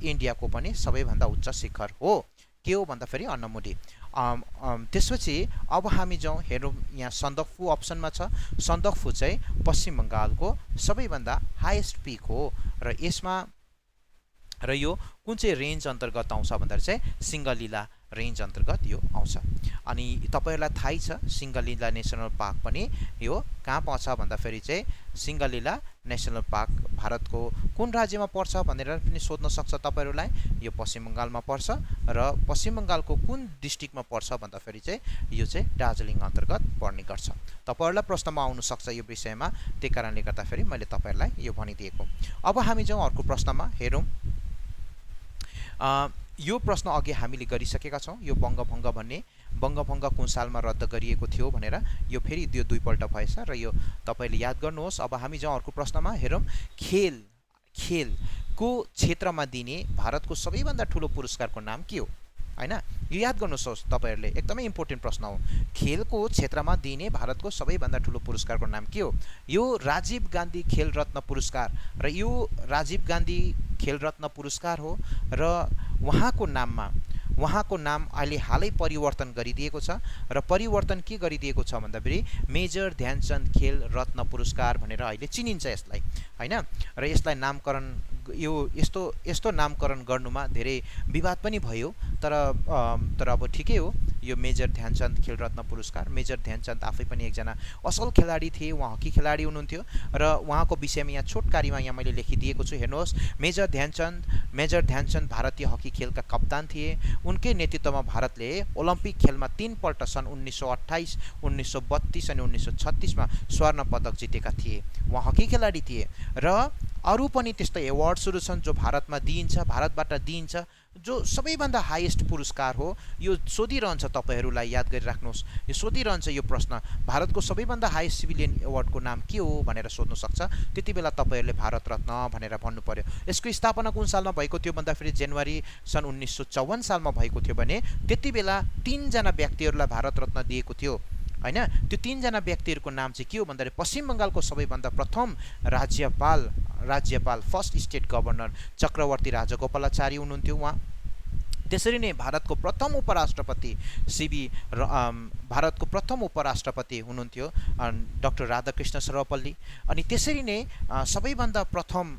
इन्डियाको पनि सबैभन्दा उच्च शिखर हो। के हो भन्दा फेरि अनामुडी। त्यसपछि अब हामी जाउँ हेरौँ, यहाँ सन्दकफू अप्सनमा छ। सन्दकफू चाहिँ पश्चिम बङ्गालको सबैभन्दा हाईएस्ट पिक हो र यो कुन चाहिँ रेन्ज अन्तर्गत आउँछ भन्दाखेरि चाहिँ सिङ्गलिला रेन्ज अन्तर्गत यो आउँछ। अनि तपाईहरुलाई थाहै छ सिङ्गलिला नेसनल पार्क पनि यो कहाँ पर्छ भन्दाखेरि चाहिँ सिङ्गलिला नेसनल पार्क भारतको कुन राज्यमा पर्छ भनेर पनि सोध्न सक्छ तपाईहरुलाई। यो पश्चिम बङ्गालमा पर्छ र पश्चिम बङ्गालको कुन डिस्ट्रिक्टमा पर्छ भन्दाखेरि चाहिँ यो चाहिँ दार्जिलिङ अन्तर्गत पर्ने गर्छ। तपाईहरुलाई प्रश्नमा आउन सक्छ यो विषयमा, त्यही कारणले गर्दाखेरि मैले तपाईहरुलाई यो भनिदिएको। अब हामी जाउँ अर्को प्रश्नमा हेरौँ। यो प्रश्न अघि हामीले गरिसकेका छौँ। यो बङ्गभङ्ग कुन सालमा रद्द गरिएको थियो भनेर यो फेरि यो दुईपल्ट भएछ र यो तपाईले याद गर्नुहोस्। अब हामी जाउँ अर्को प्रश्नमा हेरौँ। खेलको क्षेत्रमा दिने भारतको सबैभन्दा ठुलो पुरस्कारको नाम के हो हैन, यो याद गर्नुहोस् तपाईहरुले, एकदमै इम्पोर्टेन्ट प्रश्न हो। खेलको क्षेत्रमा दिने भारतको सबैभन्दा ठुलो पुरस्कारको नाम के हो? यो राजीव गान्धी खेल रत्न पुरस्कार र यो राजीव गान्धी खेल रत्न पुरस्कार हो र उहाँको नाम अहिले हालै परिवर्तन गरिदिएको छ र परिवर्तन के गरिदिएको छ भन्दाखेरि मेजर ध्यानचन्द खेल रत्न पुरस्कार भनेर अहिले चिनिन्छ यसलाई हैन। र यसलाई नामकरण यस्तो नामकरण गर्नुमा धेरै विवाद पनि भयो, तर अब ठिकै हो। यो मेजर ध्यानचन्द खेल रत्न पुरस्कार, मेजर ध्यानचन्द आफै पनि एकजना असल खेलाडी थिए, उहाँ हकी खेलाडी हुनुहुन्थ्यो र उहाँको विषयमा यहाँ छोटकारीमा यहाँ मैले लेखिदिएको छु हेर्नुहोस्। मेजर ध्यानचन्द भारतीय हकी खेलका कप्तान थिए। उनकै नेतृत्वमा भारतले ओलम्पिक खेलमा 3 पल्ट सन् 1928, 1932 अनि 1936मा स्वर्ण पदक जितेका थिए। उहाँ हकी खेलाडी थिए र अरू पनि त्यस्तै एवार्ड्सहरू छन् जो भारतबाट दिइन्छ, जो सबैभन्दा हाईएस्ट पुरस्कार हो। यो सोधिरहन्छ तपाईहरुलाई, याद गरिराख्नुहोस्। यो सोधिरहन्छ यो प्रश्न, भारतको सबैभन्दा हाईएस्ट सिभिलियन एवार्डको नाम के हो भनेर सोध्न सक्छ। त्यति बेला तपाईहरुले भारत रत्न भनेर भन्नु पर्यो। यसको स्थापना कुन सालमा भएको थियो भन्दाखेरि जनवरी सन् 1954 सालमा भएको थियो भने त्यति बेला 3 जना व्यक्तिहरुलाई भारत रत्न दिएको थियो हैन। त्यो 3 जना व्यक्तिहरुको नाम चाहिँ के हो भन्दाखेरि पश्चिम बङ्गालको सबैभन्दा प्रथम राज्यपाल first state governor Chakravarti Rajagopalachari हुनुहुन्थ्यो। त्यसरी नै भारतको प्रथम उपराष्ट्रपति भारतको प्रथम उपराष्ट्रपति हुनुहुन्थ्यो डाक्टर राधाकृष्ण सर्वपल्ली। अनि त्यसरी नै सबैभन्दा प्रथम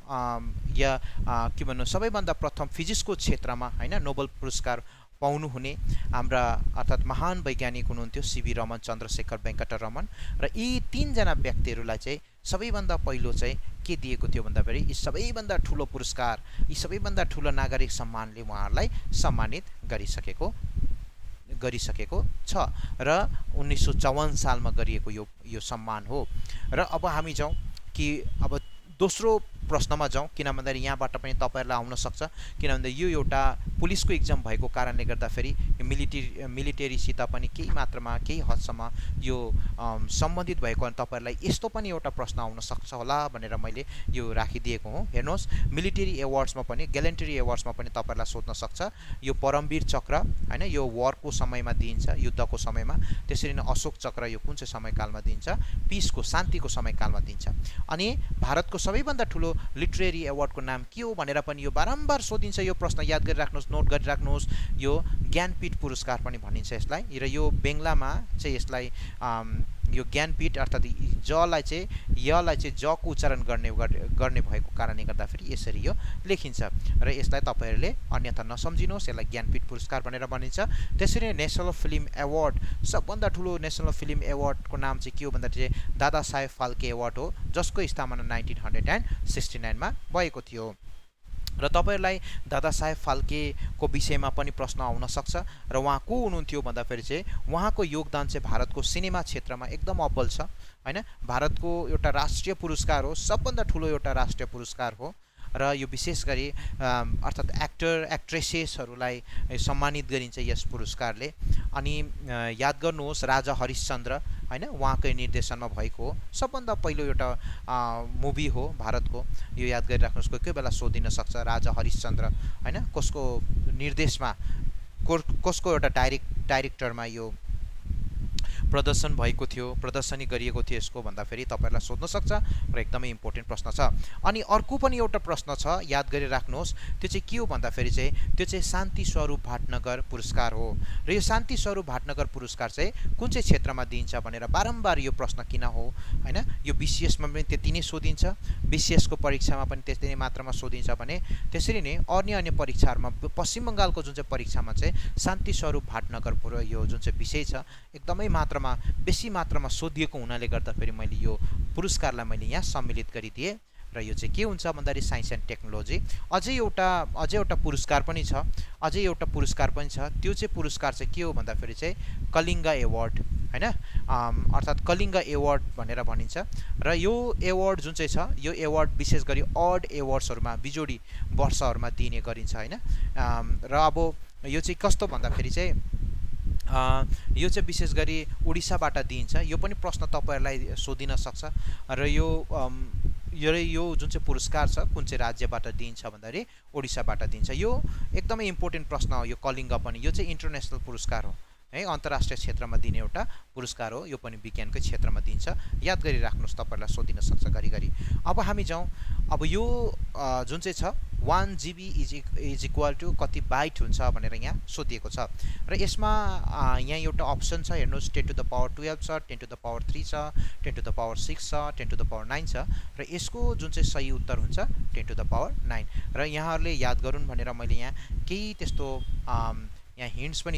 के भन्नु सबैभन्दा प्रथम फिजिक्सको क्षेत्रमा हैन नोबेल पुरस्कार पाउनुहुने हाम्रा अर्थात् महान वैज्ञानिक हुनुहुन्थ्यो सीवी रमन, चन्द्रशेखर वेङ्कटरमन। र यी तीनजना व्यक्तिहरूलाई चाहिँ सबैभन्दा पहिलो चाहिँ के दिएको थियो भन्दाखेरि यी सबैभन्दा ठुलो पुरस्कार, यी सबैभन्दा ठुलो नागरिक सम्मानले उहाँहरूलाई सम्मानित गरिसकेको छ र 1954 सालमा गरिएको यो सम्मान हो। र अब हामी जाउँ कि अब दोस्रो प्रश्नमा जाउँ, किन भन्दाखेरि यहाँबाट पनि तपाईहरुलाई आउन सक्छ, किन भन्दा यो एउटा पुलिसको एक्जाम भएको कारणले गर्दाखेरि मिलिटेरीसित पनि केही मात्रामा केही हदसम्म यो सम्बन्धित भएको अनि तपाईहरुलाई यस्तो पनि एउटा प्रश्न आउन सक्छ होला भनेर मैले यो राखिदिएको हुँ। हेर्नुहोस्, मिलिटेरी एवार्ड्समा पनि ग्यालेन्ट्री एवार्ड्समा पनि तपाईहरुलाई सोध्न सक्छ। यो परमवीर चक्र हैन, यो वारको समयमा दिइन्छ, युद्धको समयमा। त्यसरी नै अशोक चक्र यो कुन चाहिँ समयकालमा दिइन्छ, पीसको शान्तिको समयकालमा दिइन्छ। अनि भारतको सबैभन्दा ठुलो लिटरेरी एवार्डको नाम के हो भनेर पनि यो बारम्बार सोधिन्छ। यो प्रश्न याद गरिराख्नुहोस्, नोट गरिराख्नुहोस्। यो ज्ञानपीठ पुरस्कार पनि भनिन्छ यसलाई। र यो बंगलामा चाहिँ यसलाई यो ज्ञानपीठ अर्थात् जलाई चाहिँ जको उच्चारण गर्ने भएको कारणले गर्दाखेरि यसरी यो लेखिन्छ। र यसलाई तपाईहरुले अन्यथा नसम्झिनुहोस्, यसलाई ज्ञानपीठ पुरस्कार भनेर भनिन्छ। त्यसरी नै नेशनल फिल्म एवार्ड, सबभन्दा ठुलो नेशनल फिल्म एवार्डको नाम चाहिँ के हो भन्दा चाहिँ दादा साहेब फाल्के एवार्ड हो, जसको स्थापना 1969 मा भएको थियो। र तपाईहरुलाई दादा साहेब फाल्केको विषयमा पनि प्रश्न आउन सक्छ। र उहाँ को हुनुहुन्थ्यो भन्दाखेरि चाहिँ उहाँको योगदान चाहिँ भारतको सिनेमा क्षेत्रमा एकदम अब्बल छ हैन। भारतको एउटा राष्ट्रिय पुरस्कार हो, सबभन्दा ठुलो एउटा राष्ट्रिय पुरस्कार हो। र यो विशेष गरी अर्थात् एक्टर एक्ट्रेसेसहरूलाई सम्मानित गरिन्छ यस पुरस्कारले। अनि याद गर्नुहोस्, राजा हरिश्चन्द्र हैन उहाँकै निर्देशनमा भएको हो, सबभन्दा पहिलो एउटा मुभी हो भारतको। यो याद गरिराख्नुहोस्, कोही बेला सोधिन सक्छ राजा हरिश्चन्द्र हैन कसको निर्देशमा, कसको एउटा डाइरेक्टरमा यो प्रदर्शन भएको थियो, प्रदर्शनी गरिएको थियो यसको भन्दाखेरि तपाईहरुलाई सोध्न सक्छ र एकदमै इम्पोर्टेन्ट प्रश्न छ। अनि अर्को पनि एउटा प्रश्न छ, याद गरिराख्नुहोस्। त्यो चाहिँ के हो भन्दाखेरि चाहिँ त्यो चाहिँ शान्ति स्वरूप भटनगर पुरस्कार हो। र यो शान्ति स्वरूप भटनगर पुरस्कार चाहिँ कुन चाहिँ क्षेत्रमा दिइन्छ भनेर बारम्बार यो प्रश्न किन हो हैन। यो बीसीएसमा पनि त्यति नै सोधिन्छ, बीसीएसको परीक्षामा पनि त्यति नै मात्रामा सोधिन्छ भने त्यसरी नै अन्य परीक्षाहरुमा पश्चिम बंगालको जुन चाहिँ परीक्षामा चाहिँ शान्ति स्वरूप भटनगर यो जुन चाहिँ विषय छ एकदमै बेसी मात्रामा सोधिएको हुनाले गर्दाखेरि मैले यो पुरस्कारलाई मैले यहाँ सम्मिलित गरिदिए। र यो चाहिँ के हुन्छ भन्दाखेरि साइन्स एन्ड टेक्नोलोजी। अझै एउटा पुरस्कार पनि छ, त्यो चाहिँ पुरस्कार चाहिँ के हो भन्दाखेरि चाहिँ कलिङ्ग एवार्ड हैन, अर्थात् कलिङ्ग एवार्ड भनेर भनिन्छ। र यो एवार्ड जुन चाहिँ छ, यो एवार्ड विशेष गरी अड एवार्ड्सहरुमा बिजोडी वर्षहरुमा दिने गरिन्छ हैन। र अब यो चाहिँ कस्तो भन्दाखेरि चाहिँ यो चाहिँ विशेष गरी उडिसाबाट दिइन्छ। यो पनि प्रश्न तपाईहरुलाई सोधिन सक्छ। र यो जुन चाहिँ पुरस्कार छ कुन चाहिँ राज्यबाट दिइन्छ भन्दाखेरि उडिसाबाट दिइन्छ। यो एकदमै इम्पोर्टेन्ट प्रश्न हो। यो कलिङ्ग पनि यो चाहिँ इन्टरनेसनल पुरस्कार हो है, अन्तर्राष्ट्रिय क्षेत्रमा दिने एउटा पुरस्कार हो। यो पनि विज्ञानकै क्षेत्रमा दिइन्छ, याद गरिराख्नुहोस्, तपाईहरुलाई सोधिन सक्छ घरिघरि। अब हामी जाउँ, अब यो जुन चाहिँ छ 1 GB इज इक्वल टु कति बाइट हुन्छ भनेर यहाँ सोधिएको छ। र यसमा यहाँ एउटा अप्सन छ, हेर्नुहोस् 10 to the power 12 छ, 10 to the power 3 छ, 10 to the power 6 छ, 10 to the power 9 छ। र यसको जुन चाहिँ सही उत्तर हुन्छ 10 to the power 9। र यहाँहरूले याद गरून् भनेर मैले यहाँ केही त्यस्तो यहाँ हिन्ट्स पनि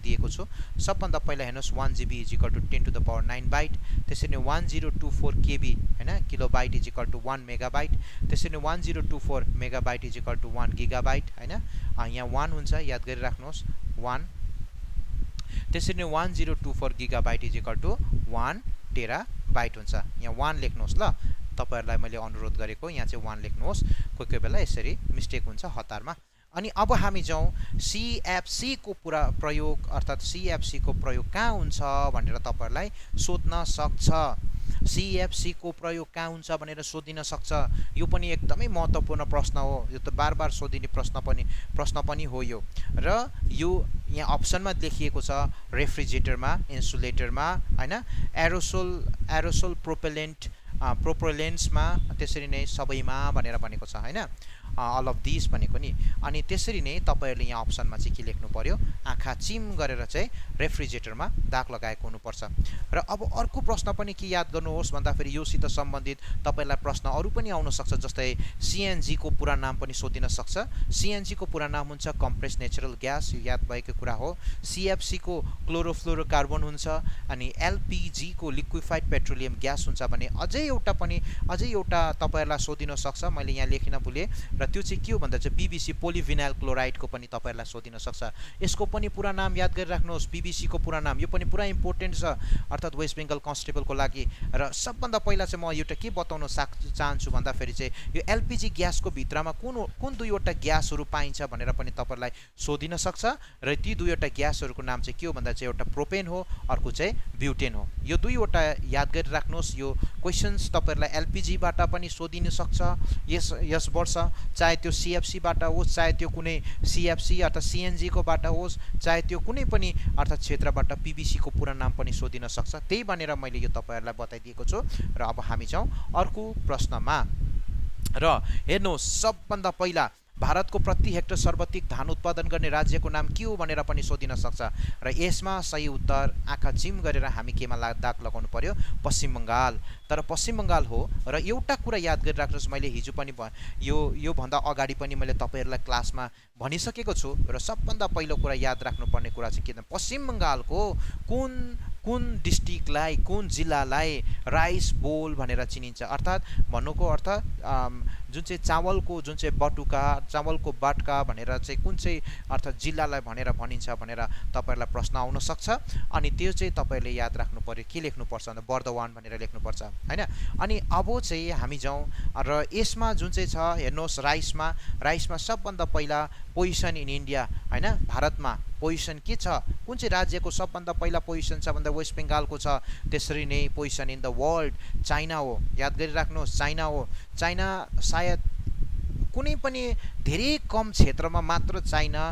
दिएको छु। सबभन्दा पहिला हेर्नुहोस् 1 GB is equal to 10 to the power 9 byte. त्यसरी नै 1024 KB हैन kilobyte is equal to 1 megabyte. त्यसरी नै 1024 megabyte is equal to 1 gigabyte हैन। यहाँ 1 हुन्छ, याद गरिराख्नुहोस् 1। त्यसरी नै 1024 gigabyte is equal to 1 terabyte हुन्छ। यहाँ 1 लेख्नुहोस् ल, तपाईहरुलाई मैले अनुरोध गरेको यहाँ चाहिँ 1 लेख्नुहोस्, कोही बेला यसरी मिस्टेक हुन्छ हतारमा। अनि अब हामी जाउँ सीएफसी को प्रयोग अर्थात् सीएफसी को प्रयोग कहाँ हुन्छ भनेर तपाईहरुलाई सोध्न सक्छ। सीएफसी को प्रयोग कहाँ हुन्छ भनेर सोधिन सक्छ। यो पनि एकदमै महत्त्वपूर्ण प्रश्न हो। यो त बारबार सोधिने प्रश्न पनि हो यो। र यो यहाँ अप्सनमा लेखिएको छ रेफ्रिजरेटरमा, इन्सुलेटरमा हैन, एरोसोल प्रोपेलेन्ट्समा, त्यसरी नै सबैमा भनेर भनेको छ हैन। अल अफ दिस भनेको नि। अनि त्यसरी नै तपाईँहरूले यहाँ अप्सनमा चाहिँ के लेख्नु पर्यो, आँखा चिम गरेर चाहिँ रेफ्रिजरेटरमा दाग लगाएको हुनुपर्छ। र अब अर्को प्रश्न पनि के याद गर्नुहोस् भन्दाखेरि योसित सम्बन्धित तपाईँलाई प्रश्न अरू पनि आउन सक्छ, जस्तै CNG को पुरा नाम पनि सोधिन सक्छ। CNG को पुरा नाम हुन्छ कम्प्रेस्ड नेचुरल ग्यास, यो याद भएको कुरा हो। CFC को क्लोरोफ्लोरोकार्बन हुन्छ, अनि LPG को लिक्विफाइड पेट्रोलियम ग्यास हुन्छ भने अझै एउटा तपाईँहरूलाई सोधिन सक्छ, मैले यहाँ लेखिन भुलेँ, र त्यो चाहिँ के हो भन्दा चाहिँ PVC पोलिभिनाइल क्लोराइडको पनि तपाईँहरूलाई सोधिन सक्छ। यसको पनि पुरा नाम याद गरिराख्नुहोस्, PVC को पुरा नाम, यो पनि पुरा इम्पोर्टेन्ट छ अर्थात् वेस्ट बेङ्गल कन्स्टेबलको लागि। र सबभन्दा पहिला चाहिँ म एउटा के बताउन चाहन्छु भन्दाखेरि चाहिँ यो LPG ग्यासको भित्रमा कुन दुईवटा ग्यासहरू पाइन्छ भनेर पनि तपाईँलाई सोधिन सक्छ। र ती दुईवटा ग्यासहरूको नाम चाहिँ के हो भन्दा चाहिँ एउटा प्रोपेन हो, अर्को चाहिँ ब्युटेन हो। यो दुईवटा याद गरिराख्नुहोस्। यो क्वेसन्स तपाईँहरूलाई LPG बाट पनि सोधिन सक्छ यस वर्ष, चाहे त्यो CFC बाट होस्, चाहे त्यो कुनै CFC अथवा CNG को बाट होस्, चाहे त्यो कुनै पनि अर्थात् क्षेत्रबाट PVC को पुरा नाम पनि सोधिन सक्छ। त्यही भनेर मैले यो तपाईँहरूलाई बताइदिएको छु। र अब हामी जाउँ अर्को प्रश्नमा। र हेर्नुहोस्, सबभन्दा पहिला भारतको प्रति हेक्टर सर्वाधिक धान उत्पादन गर्ने राज्यको नाम के हो भनेर पनि सोधिन सक्छ। र यसमा सही उत्तर आँखा चिम गरेर हामी केमा दाग लगाउनु पर्यो, पश्चिम बङ्गाल। तर पश्चिम बङ्गाल हो। र एउटा कुरा याद गरिराख्नुहोस्, मैले हिजो पनि यो भन्दा अगाडि पनि मैले तपाईँहरूलाई क्लासमा भनिसकेको छु। र सबभन्दा पहिलो कुरा याद राख्नुपर्ने कुरा चाहिँ के त, पश्चिम बङ्गालको कुन डिस्ट्रिक्टलाई, कुन जिल्लालाई राइस बोल भनेर चिनिन्छ, अर्थात् भन्नुको अर्थ जुन चाहिँ चावलको जुन चाहिँ बटुका, चावलको बाटका भनेर चाहिँ कुन चाहिँ अर्थात् जिल्लालाई भनेर भनिन्छ भनेर तपाईँहरूलाई प्रश्न आउन सक्छ। अनि त्यो चाहिँ तपाईँहरूले याद राख्नु पर्यो, के लेख्नुपर्छ भन्दा बर्दवान भनेर लेख्नुपर्छ, हैन। अनि अब चाहिँ हामी जाउँ, र यसमा जुन चाहिँ छ हेर्नुहोस्, राइसमा सबभन्दा पहिला पोजिसन इन इन्डिया, हैन, भारतमा पोजिसन के छ, कुन चाहिँ राज्यको सबभन्दा पहिला पोजिसन छ भन्दा वेस्ट बेङ्गालको छ। त्यसरी नै position in the world China हो, याद गरिराख्नुहोस्, चाइना हो। चाइना सायद कुनै पनि धेरै कम क्षेत्रमा मात्र चाइना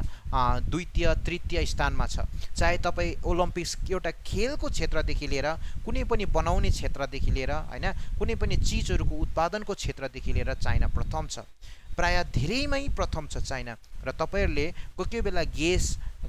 द्वितीय तृतीय स्थानमा छ। चाहे तपाईँ ओलम्पिक्स एउटा खेलको क्षेत्रदेखि लिएर, कुनै पनि बनाउने क्षेत्रदेखि लिएर, हैन, कुनै पनि चिजहरूको उत्पादनको क्षेत्रदेखि लिएर चाइना प्रथम छ, प्राय धेरैमै प्रथम छ चाइना। र तपाईँहरूले कोही बेला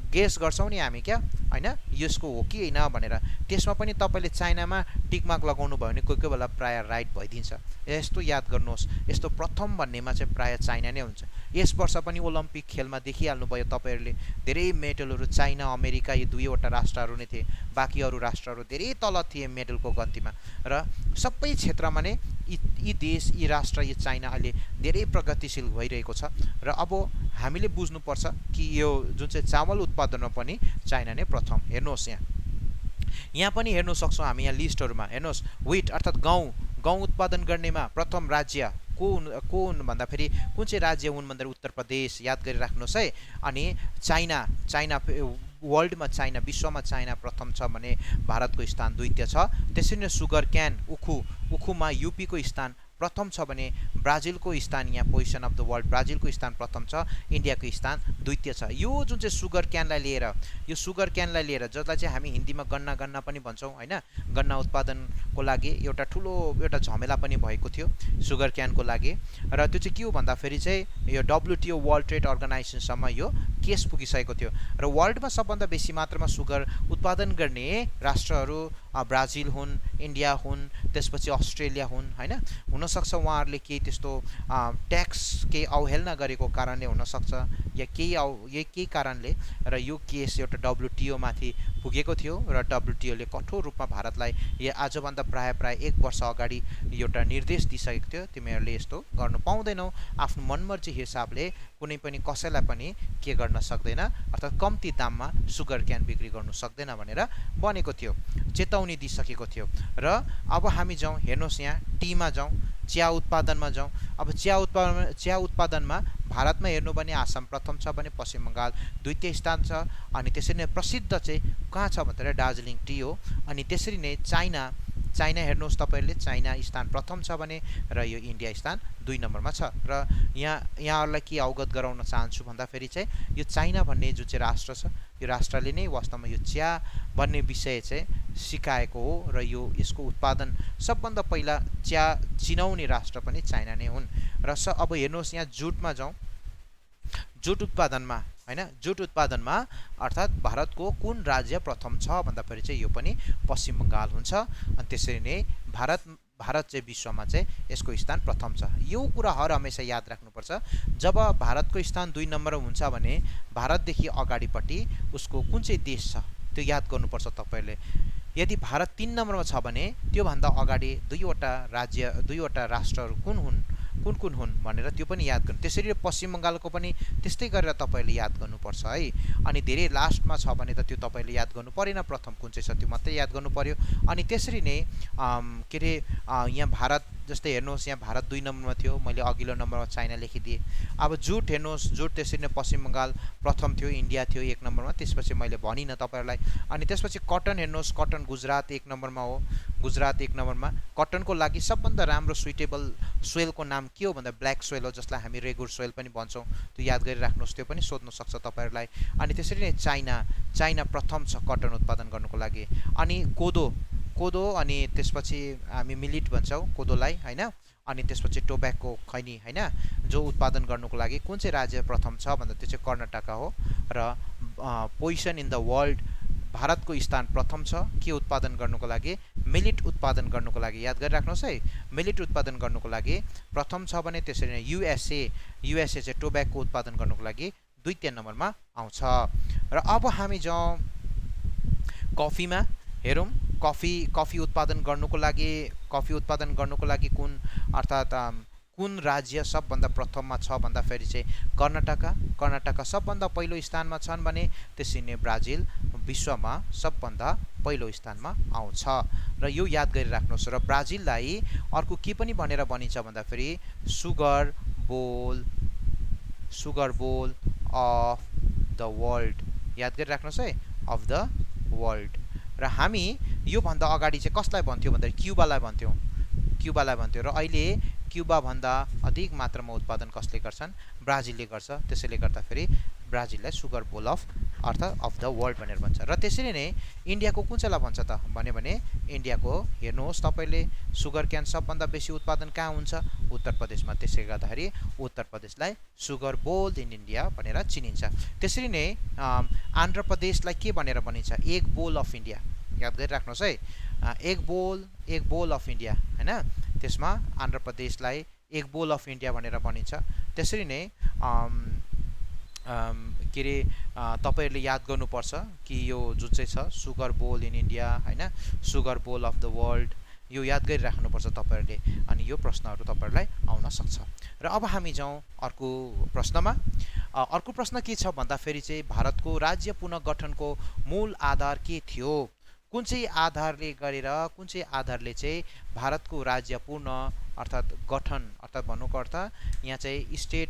गेस गर्छौँ नि हामी, क्या, हैन, यसको हो कि होइन भनेर, त्यसमा पनि तपाईँले चाइनामा टिकमार्क लगाउनु भयो भने कोही बेला प्राय राइट भइदिन्छ। यस्तो याद गर्नुहोस्, यस्तो प्रथम भन्नेमा चाहिँ प्राय चाइना नै हुन्छ। यस वर्ष पनि ओलम्पिक खेलमा देखिहाल्नुभयो तपाईँहरूले, धेरै मेडलहरू चाइना अमेरिका यी दुईवटा राष्ट्रहरू नै थिए, बाँकी अरू राष्ट्रहरू धेरै तल थिए मेडलको गन्तीमा। र सबै क्षेत्रमा नै यी देश, यी राष्ट्र, यी चाइना अहिले धेरै प्रगतिशील भइरहेको छ। र अब हामीले बुझ्नुपर्छ कि यो जुन चाहिँ चावल उत्पादनमा पनि चाइना नै प्रथम। हेर्नुहोस्, यहाँ पनि हेर्नु सक्छौँ हामी, यहाँ लिस्टहरूमा हेर्नुहोस्, व्हिट अर्थात् गहुँ उत्पादन गर्नेमा प्रथम राज्य को हुन् भन्दाखेरि कुन चाहिँ राज्य हुन् भन्दा उत्तर प्रदेश, याद गरिराख्नुहोस् है। अनि चाइना वर्ल्डमा चाइना, विश्वमा चाइना प्रथम छ भने भारतको स्थान द्वितीय छ। त्यसरी नै सुगर क्यान, उखुमा UP को स्थान प्रथम छ भने ब्राजिलको स्थान, यहाँ पोजिसन अफ द वर्ल्ड ब्राजिलको स्थान प्रथम छ, इन्डियाको स्थान द्वितीय छ। यो जुन चाहिँ सुगर क्यानलाई लिएर जसलाई चाहिँ हामी हिन्दीमा गन्ना पनि भन्छौँ, हैन, गन्ना उत्पादनको लागि एउटा झमेला पनि भएको थियो सुगर क्यानको लागि। र त्यो चाहिँ के हो भन्दाखेरि चाहिँ यो WTO वर्ल्ड ट्रेड अर्गनाइजेसनसम्म यो केस पुगिसकेको थियो। र वर्ल्डमा सबभन्दा बेसी मात्रामा सुगर उत्पादन गर्ने राष्ट्रहरू ब्राजिल हुन्, इन्डिया हुन्, त्यसपछि अस्ट्रेलिया हुन्, हैन। हुनसक्छ उहाँहरूले केही त्यस्तो ट्याक्स केही अवहेलना गरेको कारणले हुनसक्छ, या केही कारणले, र यो केस एउटा WTO माथि पुगेको थियो। र WTO ले कठोर रूपमा भारतलाई आजभन्दा प्राय 1 वर्ष अगाडि एउटा निर्देश दिइसकेको थियो, तिमीहरूले यस्तो गर्नु पाउँदैनौ, आफ्नो मनमर्जी हिसाबले कुनै पनि कसैलाई पनि के गर्न सक्दैन, अर्थात् कम्ती दाममा सुगर क्यान बिक्री गर्नु सक्दैन भनेर बनेको थियो, चेतावनी दिइसकेको थियो। र अब हामी जाउँ, हेर्नुहोस्, यहाँ टीमा जाउँ, चिया उत्पादनमा जाउँ। अब चिया उत्पादनमा भारतमा हेर्नु भने आसाम प्रथम छ भने पश्चिम बङ्गाल द्वितीय स्थान छ। अनि त्यसरी नै प्रसिद्ध चाहिँ कहाँ छ भन्दाखेरि दार्जिलिङ टी हो। अनि त्यसरी नै चाइना हेर्नुहोस् तपाईँहरूले, चाइना स्थान प्रथम छ भने र यो इन्डिया स्थान 2 नम्बरमा छ। र यहाँहरूलाई के अवगत गराउन चाहन्छु भन्दाखेरि चाहिँ यो चाइना भन्ने जुन चाहिँ राष्ट्र छ, यो राष्ट्रले नै वास्तवमा यो चिया भन्ने विषय चाहिँ सिकाएको हो र यसको उत्पादन सबभन्दा पहिला चिनाउने राष्ट्र पनि चाइना नै हुन्। र अब हेर्नुहोस् यहाँ जुटमा जाउँ। जुट उत्पादनमा हैन, जुट उत्पादनमा अर्थात् भारतको कुन राज्य प्रथम छ भन्दाखेरि चाहिँ यो पनि पश्चिम बङ्गाल हुन्छ। अनि त्यसरी नै भारत चाहिँ विश्वमा चाहिँ यसको स्थान प्रथम छ। यो कुरा हर हमेशा याद राख्नुपर्छ। जब भारतको स्थान 2 नम्बरमा हुन्छ भने भारतदेखि अगाडिपट्टि उसको कुन चाहिँ देश छ त्यो याद गर्नुपर्छ तपाईहरुले। यदि भारत 3 नम्बरमा छ भने त्योभन्दा अगाडि दुईवटा राष्ट्रहरू कुन हुन् भनेर त्यो पनि याद गर्नु। त्यसरी पश्चिम बङ्गालको पनि त्यस्तै गरेर तपाईले याद गर्नुपर्छ है। अनि धेरै लास्टमा छ भने त त्यो तपाईले याद गर्नु परेन, प्रथम कुन चाहिँ छ त्यो मात्रै याद गर्नु पर्यो। अनि त्यसरी नै के रे यहाँ भारत जस्तै हेर्नुहोस्, यहाँ भारत 2 नम्बरमा थियो, मैले अघिल्लो नम्बरमा चाइना लेखिदिएँ। अब जुट हेर्नुहोस्, जुट त्यसरी नै पश्चिम बङ्गाल प्रथम थियो, इन्डिया थियो 1 नम्बरमा, त्यसपछि मैले भनिनँ तपाईहरुलाई। अनि त्यसपछि कटन हेर्नुहोस्, कटन गुजरात 1 नम्बरमा हो, गुजरात 1 नम्बरमा। कटनको लागि सबभन्दा राम्रो सुइटेबल सोइलको नाम के हो भन्दा ब्ल्याक सोइल हो, जसलाई हामी रेगुर सोइल पनि भन्छौँ। त्यो याद गरिराख्नुहोस्, त्यो पनि सोध्न सक्छ तपाईहरुलाई। अनि त्यसरी नै चाइना प्रथम छ कटन उत्पादन गर्नको लागि। अनि कोदो अनि त्यसपछि हामी मिलिट भन्छौँ कोदोलाई हैन। अनि त्यसपछि टोब्याको खैनी हैन, जो उत्पादन गर्नको लागि कुन चाहिँ राज्य प्रथम छ भन्दा त्यो चाहिँ कर्नाटक हो। र पोजिसन इन द वर्ल्ड भारतको स्थान प्रथम छ के उत्पादन गर्नको लागि, मिलिट उत्पादन गर्नको लागि। याद गरिराख्नुहोस् है, मिलिट उत्पादन गर्नको लागि प्रथम छ भने त्यसरी नै युएसए चाहिँ टोब्याको उत्पादन गर्नको लागि 2 नम्बरमा आउँछ। र अब हामी जाउँ कफीमा हेरौँ। कफी उत्पादन गर्नुको लागि कुन राज्य सबभन्दा प्रथममा छ भन्दाखेरि चाहिँ कर्नाटक सबभन्दा पहिलो स्थानमा छन् भने त्यसरी नै ब्राजिल विश्वमा सबभन्दा पहिलो स्थानमा आउँछ। र यो याद गरिराख्नुहोस्। र ब्राजिललाई अर्को के पनि भनेर भनिन्छ भन्दाखेरि सुगर बोल अफ द वर्ल्ड। याद गरिराख्नुहोस् है, अफ द वर्ल्ड। र हामी यो भन्दा अगाडि चाहिँ कसलाई भन्थ्यौं भन्दा क्युबालाई भन्थ्यौं र अहिले क्युबा भन्दा अधिक मात्रामा उत्पादन कसले गर्छन्, ब्राजिलले गर्छ। त्यसैले गर्दा फेरि ब्राजिललाई सुगर बोल अफ द वर्ल्ड भनेर भन्छ। र त्यसरी नै इन्डियाको कुन चाहिँलाई भन्छ त भने इन्डियाको हेर्नुहोस् तपाईले, सुगर क्यान सबभन्दा बेसी उत्पादन कहाँ हुन्छ, उत्तर प्रदेशमा। त्यसैले गर्दाखेरि उत्तर प्रदेशलाई सुगर बोल इन इन्डिया भनेर चिनिन्छ। त्यसरी नै आन्ध्र प्रदेशलाई के भनेर भनिन्छ, एक बोल अफ इन्डिया। याद गरिराख्नुहोस् है, एक बोल अफ इन्डिया हैन। त्यसमा आन्ध्र प्रदेशलाई एक बोल अफ इन्डिया भनेर भनिन्छ। त्यसरी नै के रे तपाईहरुले याद गर्नुपर्छ कि यो जुन चाहिँ छ सुगर बोल इन इन्डिया हैन, सुगर बोल अफ द वर्ल्ड, यो याद गरिराख्नुपर्छ तपाईहरुले। अनि यो प्रश्नहरु तपाईहरुलाई आउन सक्छ। र अब हामी जाउँ अर्को प्रश्नमा। अर्को प्रश्न के छ भन्दाखेरि चाहिँ भारतको राज्य पुनर्गठनको मूल आधार के थियो, कुन चाहिँ आधारले चाहिँ भारतको राज्य पूर्ण अर्थात् गठन अर्थात् भन्नुको अर्थ यहाँ चाहिँ स्टेट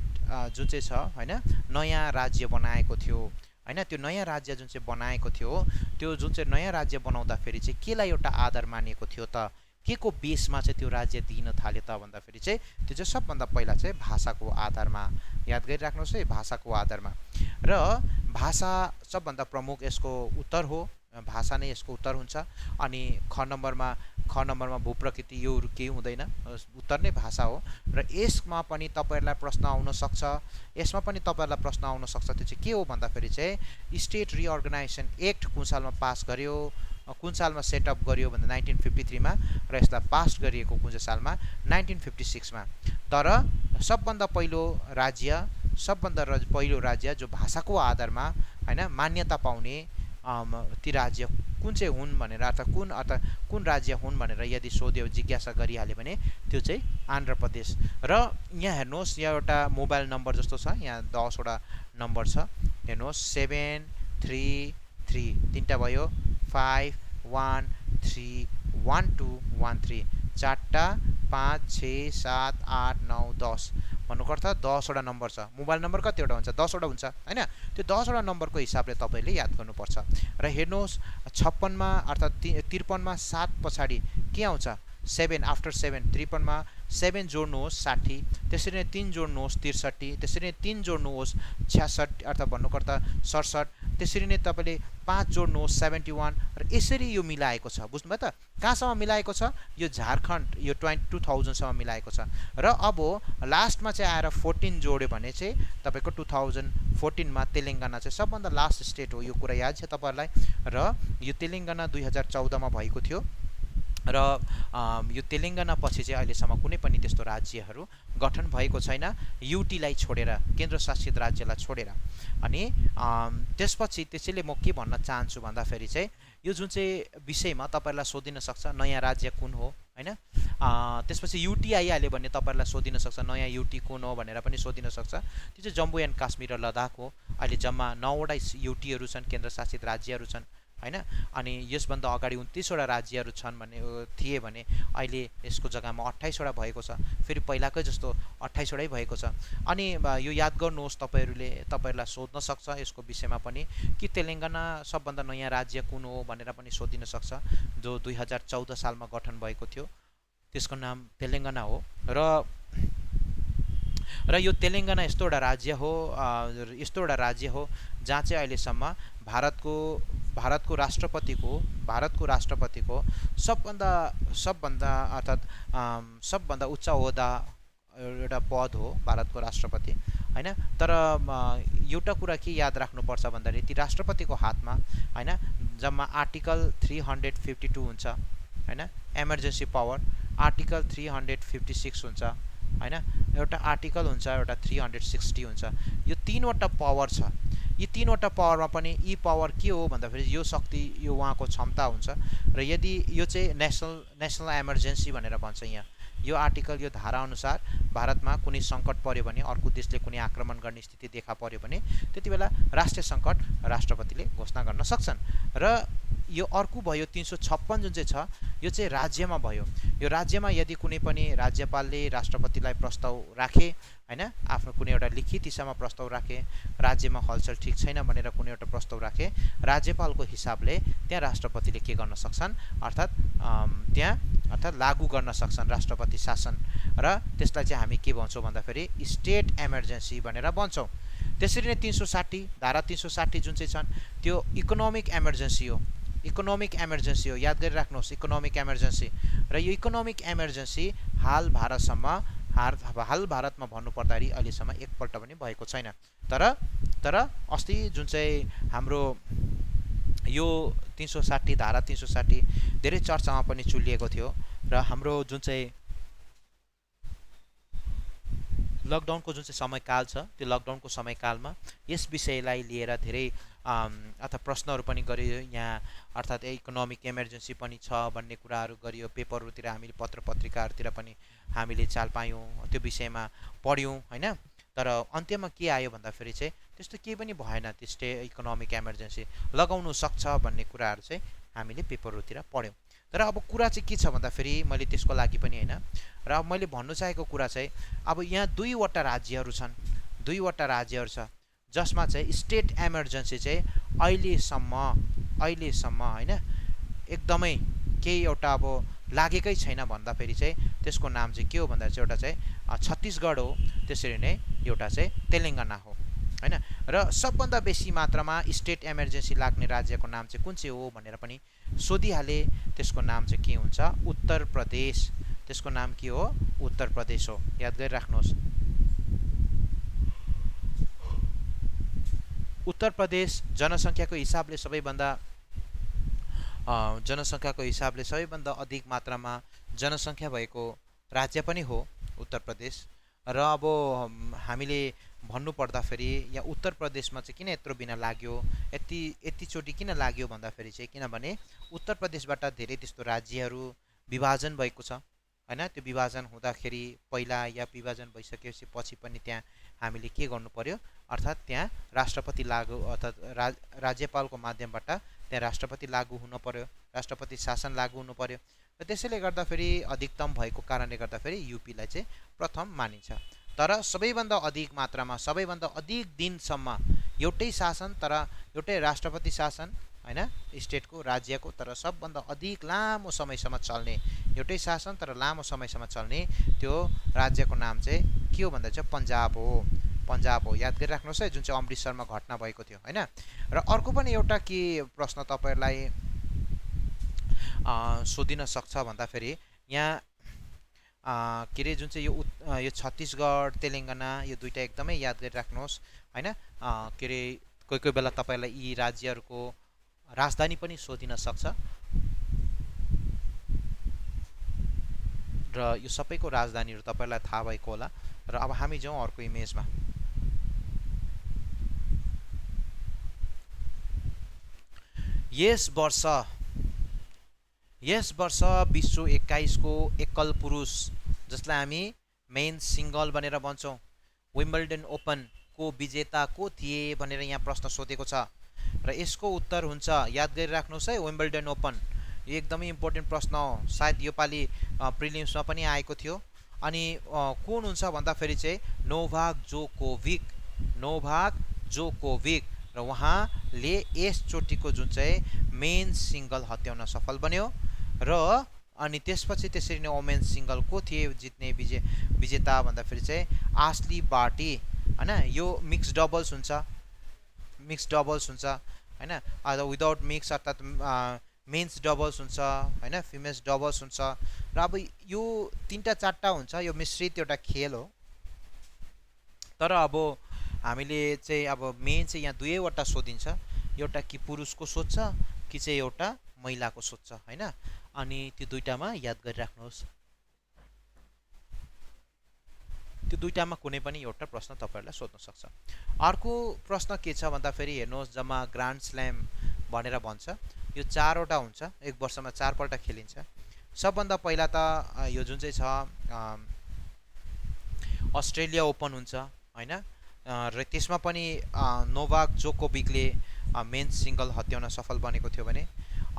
जुन चाहिँ छ हैन, नयाँ राज्य बनाएको थियो हैन। त्यो नयाँ राज्य जुन चाहिँ बनाएको थियो, त्यो जुन चाहिँ नयाँ राज्य बनाउँदाखेरि चाहिँ केलाई एउटा आधार मानिएको थियो त, के को बेसमा चाहिँ त्यो राज्य दिन थाल्यो त भन्दाखेरि चाहिँ त्यो चाहिँ सबभन्दा पहिला चाहिँ भाषाको आधारमा। याद गरिराख्नुहोस् है, भाषाको आधारमा। र भाषा सबभन्दा प्रमुख यसको उत्तर हो, भाषा नै यसको उत्तर हुन्छ। अनि ख नम्बरमा भूप्रकृति यो केही हुँदैन, उत्तर नै भाषा हो। र यसमा पनि तपाईहरुलाई प्रश्न आउन सक्छ, त्यो चाहिँ के हो भन्दाखेरि चाहिँ स्टेट रिअर्गनाइजेसन एक्ट कुन सालमा पास गर्यो, कुन सालमा सेटअप गर्यो भन्दा 1953 मा, र यसलाई पास गरिएको कुन चाहिँ सालमा 1956 मा। तर सबभन्दा पहिलो राज्य जो भाषाको आधारमा हैन मान्यता पाउने ती राज्य कुन चाहिँ हुन् भनेर अर्थात् कुन राज्य हुन् भनेर यदि सोध्यो, जिज्ञासा गरिहाल्यो भने त्यो चाहिँ आन्ध्र प्रदेश। र यहाँ हेर्नुहोस्, यहाँ एउटा मोबाइल नम्बर जस्तो छ, यहाँ 10 वटा नम्बर छ हेर्नुहोस्, 733 तीनटा भयो, 51131213 चारटा 5 6 7 8 9 10 भन्नुको अर्थ 10 वटा नम्बर छ। मोबाइल नम्बर कतिवटा हुन्छ, 10 वटा हुन्छ हैन। त्यो 10 वटा नम्बरको हिसाबले तपाईले याद गर्नुपर्छ। र हेर्नुहोस् 56 मा अर्थात् 53 मा 7 पछाडी के आउँछ, 7 आफ्टर 7, 53 मा 7 जोड्नुहोस् 60, त्यसरी नै 3 जोड्नुहोस् 63, त्यसरी नै 3 जोड्नुहोस् 66 अर्थात् भन्नुपर्दा 67, त्यसरी नै तपाईँले 5 जोड्नुहोस् 71 र यसरी यो मिलाएको छ। बुझ्नुभयो त? कहाँसम्म मिलाएको छ? यो झारखण्ड यो 2000 सम्म मिलाएको छ। र अब लास्टमा चाहिँ आएर 14 जोड्यो भने चाहिँ तपाईँको 2014 मा तेलङ्गाना चाहिँ सबभन्दा लास्ट स्टेट हो। यो कुरा याद छ तपाईँहरूलाई? र यो तेलङ्गाना 2014 मा भएको थियो र यो तेलङ्गाना पछि चाहिँ अहिलेसम्म कुनै पनि त्यस्तो राज्यहरू गठन भएको छैन, युटीलाई छोडेर, केन्द्र शासित राज्यलाई छोडेर। अनि त्यसपछि त्यसैले म के भन्न चाहन्छु भन्दाखेरि चाहिँ यो जुन चाहिँ विषयमा तपाईँहरूलाई सोधिन सक्छ नयाँ राज्य कुन हो हैन, त्यसपछि युटी आइहाल्यो भने तपाईँहरूलाई सोधिन सक्छ नयाँ युटी कुन हो भनेर पनि सोधिन सक्छ। त्यो चाहिँ जम्मू एन्ड काश्मीर र लद्दाख हो। अहिले जम्मा 9 वटा युटीहरू छन्, केन्द्र शासित राज्यहरू छन् हैन। अनि यसभन्दा अगाडि 29 वटा राज्यहरू छन् भने थिए भने अहिले यसको जग्गामा 28 वटा भएको छ। फेरि पहिलाकै जस्तो 28 वटै भएको छ। अनि यो याद गर्नुहोस्, तपाईँहरूलाई सोध्न सक्छ यसको विषयमा पनि कि तेलङ्गाना सबभन्दा नयाँ राज्य कुन हो भनेर पनि सोधिन सक्छ, जो 2014 सालमा गठन भएको थियो। त्यसको नाम तेलङ्गाना हो। र यो तेलङ्गाना यस्तो एउटा राज्य हो जहाँ चाहिँ अहिलेसम्म भारतको राष्ट्रपतिको सबभन्दा अर्थात् सबभन्दा उच्च ओहदा एउटा पद हो भारतको राष्ट्रपति हैन। तर एउटा कुरा के याद राख्नुपर्छ भन्दाखेरि ती राष्ट्रपतिको हातमा हैन जम्मा आर्टिकल 352 हुन्छ हैन, इमर्जेन्सी पावर आर्टिकल 356 हुन्छ हैन, एउटा आर्टिकल हुन्छ, एउटा 360 हुन्छ। यो 3 वटा पावर छ। यी 3 वटा पावरमा पनि यी पावर के हो भन्दाखेरि यो शक्ति, यो उहाँको क्षमता हुन्छ। र यदि यो चाहिँ नेसनल इमर्जेन्सी भनेर भन्छ यहाँ, यो आर्टिकल, यो धारा अनुसार भारतमा कुनै सङ्कट पर्यो भने, अर्को देशले कुनै आक्रमण गर्ने स्थिति देखा पर्यो भने त्यति बेला राष्ट्रिय सङ्कट राष्ट्रपतिले घोषणा गर्न सक्छन्। र यो अर्को भयो 356 जुन चाहिँ छ, यो चाहिँ राज्यमा भयो। यो राज्यमा यदि कुनै पनि राज्यपालले राष्ट्रपतिलाई प्रस्ताव राखे हैन, आफ्नो कुनै एउटा लिखित हिसाबमा प्रस्ताव राखे, राज्यमा हलचल ठिक छैन भनेर कुनै एउटा प्रस्ताव राखे, राज्यपालको हिसाबले त्यहाँ राष्ट्रपतिले के गर्न सक्छन् अर्थात् लागू गर्न सक्छन् राष्ट्रपति शासन। र त्यसलाई चाहिँ हामी के भन्छौँ भन्दाखेरि स्टेट इमर्जेन्सी भनेर भन्छौँ। त्यसरी नै 360 धारा 360 जुन चाहिँ छन् त्यो इकोनोमिक इमर्जेन्सी हो। इकोनोमिक इमर्जेन्सी हो, याद गरिराख्नुहोस्, इकोनोमिक इमर्जेन्सी। र यो इकोनोमिक इमर्जेन्सी हाल भारतमा भन्नुपर्दाखेरि अहिलेसम्म एकपल्ट पनि भएको छैन। तर अस्ति जुन चाहिँ हाम्रो यो 360 धारा 360 धेरै चर्चामा पनि चुलिएको थियो। र हाम्रो जुन चाहिँ लकडाउनको जुन चाहिँ समयकाल छ, त्यो लकडाउनको समयकालमा यस विषयलाई लिएर धेरै अथवा प्रश्नहरू पनि गरियो यहाँ, अर्थात् इकोनोमिक इमर्जेन्सी पनि छ भन्ने कुराहरू गरियो। पेपरहरूतिर हामीले, पत्र पत्रिकाहरूतिर पनि हामीले चाल पायौँ, त्यो विषयमा पढ्यौँ हैन। तर अन्त्यमा के आयो भन्दाखेरि चाहिँ त्यस्तो केही पनि भएन, त्यस्तो इकोनोमिक इमर्जेन्सी लगाउनु सक्छ भन्ने कुराहरू चाहिँ हामीले पेपरहरूतिर पढ्यौँ। तर अब कुरा चाहिँ के छ भन्दाखेरि मैले त्यसको लागि पनि हैन, र मैले भन्नु चाहेको कुरा चाहिँ अब यहाँ 2 वटा राज्यहरू छन्, 2 वटा राज्यहरू छ जसमा चाहिँ स्टेट इमर्जेन्सी चाहिँ अहिलेसम्म हैन एकदमै केही एउटा अब लागेकै छैन भन्दाखेरि चाहिँ त्यसको नाम चाहिँ के हो भन्दा चाहिँ एउटा चाहिँ छत्तीसगढ हो, त्यसरी नै एउटा चाहिँ तेलङ्गाना हो हैन। र सबभन्दा बेसी मात्रामा स्टेट इमर्जेन्सी लाग्ने राज्यको नाम चाहिँ कुन चाहिँ हो भनेर पनि सोधिहाले। त्यसको नाम चाहिँ के हुन्छ? उत्तर प्रदेश। त्यसको नाम के हो? उत्तर प्रदेश हो। याद गरिराख्नुहोस्। उत्तर प्रदेश जनसङ्ख्याको हिसाबले सबैभन्दा अधिक मात्रामा जनसङ्ख्या भएको राज्य पनि हो उत्तर प्रदेश। र अब हामीले भन्नुपर्दाखेरि यहाँ उत्तर प्रदेशमा चाहिँ किन यत्रो बिना लाग्यो, यतिचोटि किन लाग्यो भन्दाखेरि चाहिँ किनभने उत्तर प्रदेशबाट धेरै त्यस्तो राज्यहरू विभाजन भएको छ हैन। त्यो विभाजन हुँदाखेरि पहिला या विभाजन भइसकेपछि पछि पनि त्यहाँ हामीले के गर्नु पर्यो, अर्थात् त्यहाँ राष्ट्रपति लागू अर्थात् राज्यपालको माध्यमबाट त्यहाँ राष्ट्रपति लागू हुनु पर्यो, राष्ट्रपति शासन लागू हुनु पर्यो। र त्यसैले गर्दाखेरि अधिकतम भएको कारणले गर्दाखेरि युपीलाई चाहिँ प्रथम मानिन्छ। तर सबैभन्दा अधिक मात्रामा, सबैभन्दा अधिक दिनसम्म एउटै शासन, तर एउटै राष्ट्रपति शासन हैन, स्टेटको, राज्यको, तर सबभन्दा अधिक लामो समयसम्म चल्ने, एउटै शासन तर लामो समयसम्म चल्ने त्यो राज्यको नाम चाहिँ के हो भन्दा चाहिँ पन्जाब हो। पन्जाब हो, याद गरिराख्नुहोस् है, जुन चाहिँ अमृतसरमा घटना भएको थियो हैन। र अर्को पनि एउटा के प्रश्न तपाईहरुलाई सोधिन सक्छ भन्दाखेरि यहाँ के रे जुन चाहिँ यो छत्तीसगढ तेलंगाना यो दुईटा एकदमै याद गरिराख्नुहोस् हैन। के रे कोही कोही बेला तपाईलाई यी राज्यहरूको राजधानी पनि सोधिन सक्छ र यो सबैको राजधानीहरू तपाईलाई थाहा भएको होला। र अब हामी जाउँ अर्को इमेजमा। यस वर्ष विश्व 21 को एकल पुरुष जसलाई हामी मेन सिंगल भनेर भन्छौं, विम्बल्डन ओपन को विजेता को थिए भनेर यहाँ प्रश्न सोधेको छ र यसको उत्तर हुन्छ, याद गरिराख्नुहोस् है, विम्बल्डन ओपन। यो एकदमै इम्पोर्टेन्ट प्रश्न हो, सायद यो पालि प्रिलिम्समा पनि आएको थियो। अनि कुन हुन्छ भन्दाखेरि चाहिँ नोभाक जोकोभिक र उहाँले यस चोटिको जुन चाहिँ मेन सिंगल हत्याउन सफल बन्यो। र अनि त्यसपछि त्यसरी नै वोमेन सिंगल को थिए जित्ने विजेता भन्दाखेरि चाहिँ आस्ली बार्टी हैन। यो मिक्स डबल्स हुन्छ हैन, विदाउट मिक्स अर्थात मेन्स डबल्स हुन्छ हैन, फिमेल्स डबल्स हुन्छ। र अब यो तीनटा चारटा हुन्छ, यो मिश्रित एउटा खेल हो। तर अब हामीले चाहिँ अब मेन चाहिँ यहाँ दुईवटा सोधिन्छ, एउटा कि पुरुषको सोध्छ कि चाहिँ एउटा महिलाको सोध्छ हैन। अनि त्यो दुईटामा याद गरिराख्नुहोस्, त्यो दुईटामा कुनै पनि एउटा प्रश्न तपाईहरुलाई सोध्न सक्छ। अर्को प्रश्न के छ भन्दाखेरि हेर्नुहोस्, जम्मा ग्रान्ड स्ल्याम भनेर भन्छ, यो 4 वटा हुन्छ, एक वर्षमा 4 पल्ट खेलिन्छ। सबभन्दा पहिला त यो जुन चाहिँ छ अस्ट्रेलिया ओपन हुन्छ हैन। र त्यसमा पनि नोभाक जोकोभिकले मेन सिंगल हत्याउन सफल बनेको थियो भने,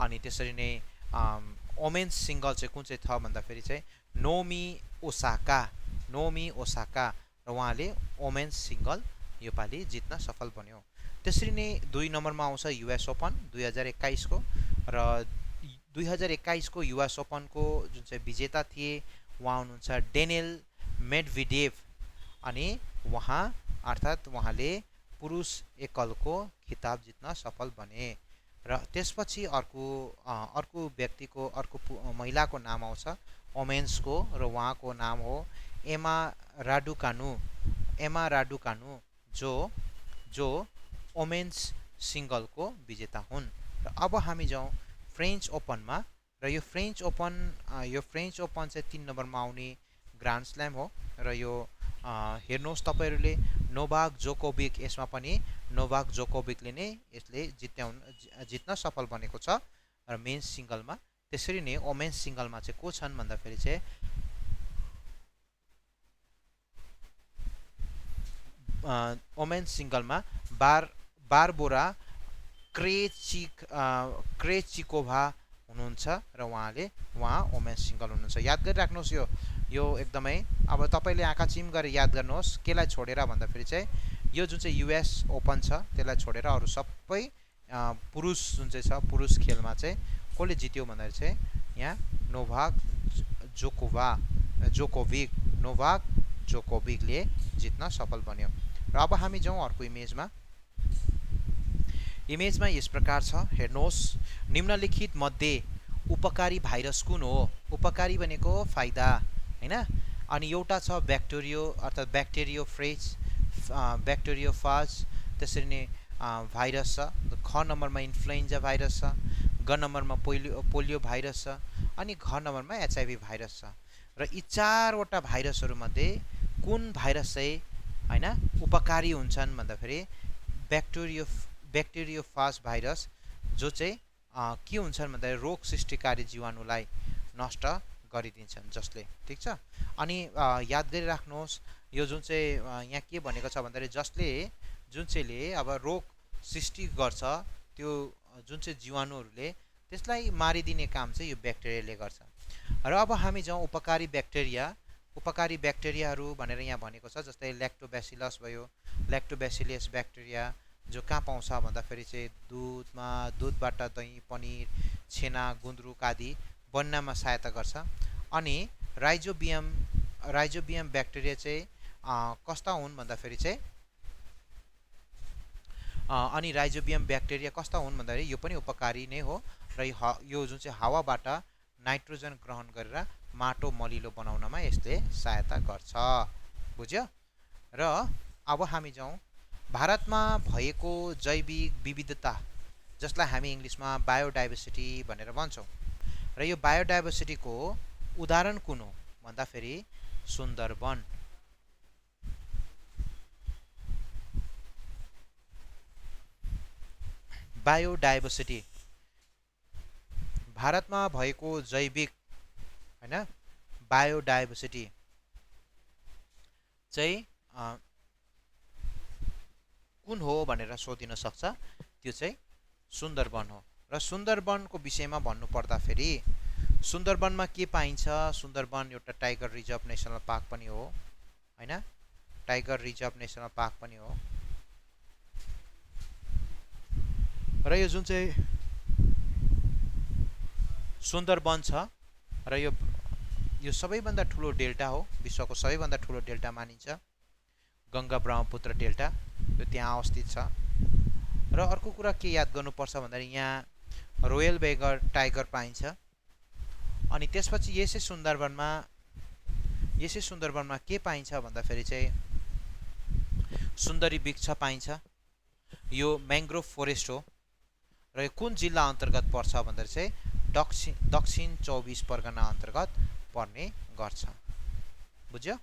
अनि त्यसरी नै वोमेन्स सिंगल चाहिँ कुन चाहिँ छ भन्दाखेरि चाहिँ नोमी ओसाका र उहाँले वोमेन्स सिंगल यो पालि जित्न सफल बन्यो। त्यसरी नै 2 नम्बरमा आउँछ युएस ओपन 2021 को, र 2021 को युएस ओपन को जुन चाहिँ विजेता थिए उहाँ हुनुहुन्छ डेनियल मेडवेडेव। अनि उहाँ अर्थात उहाँले पुरुष एकलको खिताब जित्न सफल बने। र त्यसपछि अर्को व्यक्तिको, अर्को महिलाको नाम आउँछ वोमेन्सको, र उहाँको नाम हो एमा राडुकानु जो वोमेन्स सिंगलको विजेता हुन्। र अब हामी जाउँ फ्रेन्च ओपनमा। र यो फ्रेन्च ओपन चाहिँ 3 नम्बरमा आउने ग्रान्ड स्ल्याम हो। र यो हेर्नुहोस् तपाईहरुले नोभाक जोकोभिक, यसमा पनि नोभाक जोकोभिकले नै यसले जित्न सफल बनेको छ र मेन्स सिंगलमा। त्यसरी नै वोमेन्स सिंगलमा चाहिँ को छन् भन्दाखेरि चाहिँ वोमेन्स सिंगलमा बारबोरा क्रेचिकोभा हुनुहुन्छ र उहाँ वोमेन्स सिंगल हुनुहुन्छ। याद गरिराख्नुहोस्, यो एकदमै अब तपाईले आँखा चिम गरेर याद गर्नुहोस्। केलाई छोडेर भन्दाखेरि चाहिँ यो जुन चाहिँ युएस ओपन छ त्यसलाई छोडेर अरु सबै पुरुष जुन चाहिँ छ, पुरुष खेलमा चाहिँ कसले जित्यो भन्दाखेरि चाहिँ यहाँ नोभाक जोकोभिकले जित्न सफल बन्यो। र अब हामी जाउँ अर्को इमेजमा। इमेजमा यस प्रकार छ, हेर्नुहोस्, निम्नलिखित मध्ये उपकारी भाइरस कुन हो? उपकारी भनेको फाइदा हैन। अनि एउटा छ ब्याक्टेरियो अर्थात ब्याक्टेरियोफाज, त्यसरी नै भाइरस छ। ख नम्बरमा इन्फ्लुएन्जा भाइरस छ, ग नम्बरमा पोलियो भाइरस छ, अनि घ नम्बरमा एचआईभी भाइरस छ। र यी 4 वटा भाइरसहरु मध्ये कुन भाइरस चाहिँ हैन उपकारी हुन्छन् भन्दाखेरि ब्याक्टेरियोफाज भाइरस, जो चाहिँ के हुन्छन् भन्दा रोग सृष्टिकारी जीवाणुलाई नष्ट गरिदिन्छन् जसले, ठीक छ। अनि याद गरिराख्नुहोस्, यो जुन चाहिँ यहाँ के भनेको छ भन्दाखेरि जुन चाहिँले अब रोग सृष्टि गर्छ, त्यो जुन चाहिँ जीवाणुहरूले त्यसलाई मारिदिने काम चाहिँ यो ब्याक्टेरियाले गर्छ। र अब हामी जाउँ उपकारी ब्याक्टेरियाहरू भनेर यहाँ भनेको छ, जस्तै ल्याक्टोब्यासिलस भयो, ल्याक्टोब्यासिलस ब्याक्टेरिया, जो कहाँ पाउँछ भन्दाखेरि चाहिँ दुधमा, दुधबाट दही, पनिर, छेना, गुन्द्रुक आदि बन्नमा सहायता गर्छ। अनि राइजोबियम राइजोबियम ब्याक्टेरिया चाहिँ कस्ता हुन् भन्दाखेरि चाहिँ अनि राइजोबियम ब्याक्टेरिया कस्ता हुन् भन्दाखेरि यो पनि उपकारी नै हो र यो जुन चाहिँ हावाबाट नाइट्रोजन ग्रहण गरेर माटो मलिलो बनाउनमा यसले सहायता गर्छ। बुझ्यो? र अब हामी जाउँ भारतमा भएको जैविक विविधता, जसलाई हामी इङ्ग्लिसमा बायोडाइभर्सिटी भनेर भन्छौँ। र यो बायोडाइभर्सिटीको उदाहरण कुन हो भन्दाखेरि सुन्दरवन। बायोडाइभर्सिटी भारतमा भएको जैविक हैन बायोडाइभर्सिटी चाहिँ कुन हो भनेर सोधिन सक्छ। त्यो चाहिँ सुन्दरवन हो। र सुन्दरवनको विषयमा भन्नुपर्दाखेरि सुन्दरवनमा के पाइन्छ? सुन्दरवन एउटा टाइगर रिजर्भ नेसनल पार्क पनि हो हैन, टाइगर रिजर्भ नेसनल पार्क पनि हो। र यो जुन चाहिँ सुन्दरवन छ र यो सबैभन्दा ठुलो डेल्टा हो, विश्वको सबैभन्दा ठुलो डेल्टा मानिन्छ गङ्गा ब्रह्मपुत्र डेल्टा, यो त्यहाँ अवस्थित छ। र अर्को कुरा के याद गर्नुपर्छ भन्दाखेरि यहाँ रोयल बेङ्गल टाइगर पाइन्छ। अनि त्यसपछि यसै सुन्दरवनमा के पाइन्छ भन्दाखेरि चाहिँ सुन्दरी वृक्ष पाइन्छ। यो म्याङ्ग्रोभ फोरेस्ट हो र यो कुन जिल्ला अन्तर्गत पर्छ भन्दाखेरि चाहिँ दक्षिण 24 परगना अन्तर्गत पर्ने गर्छ। बुझ्यो?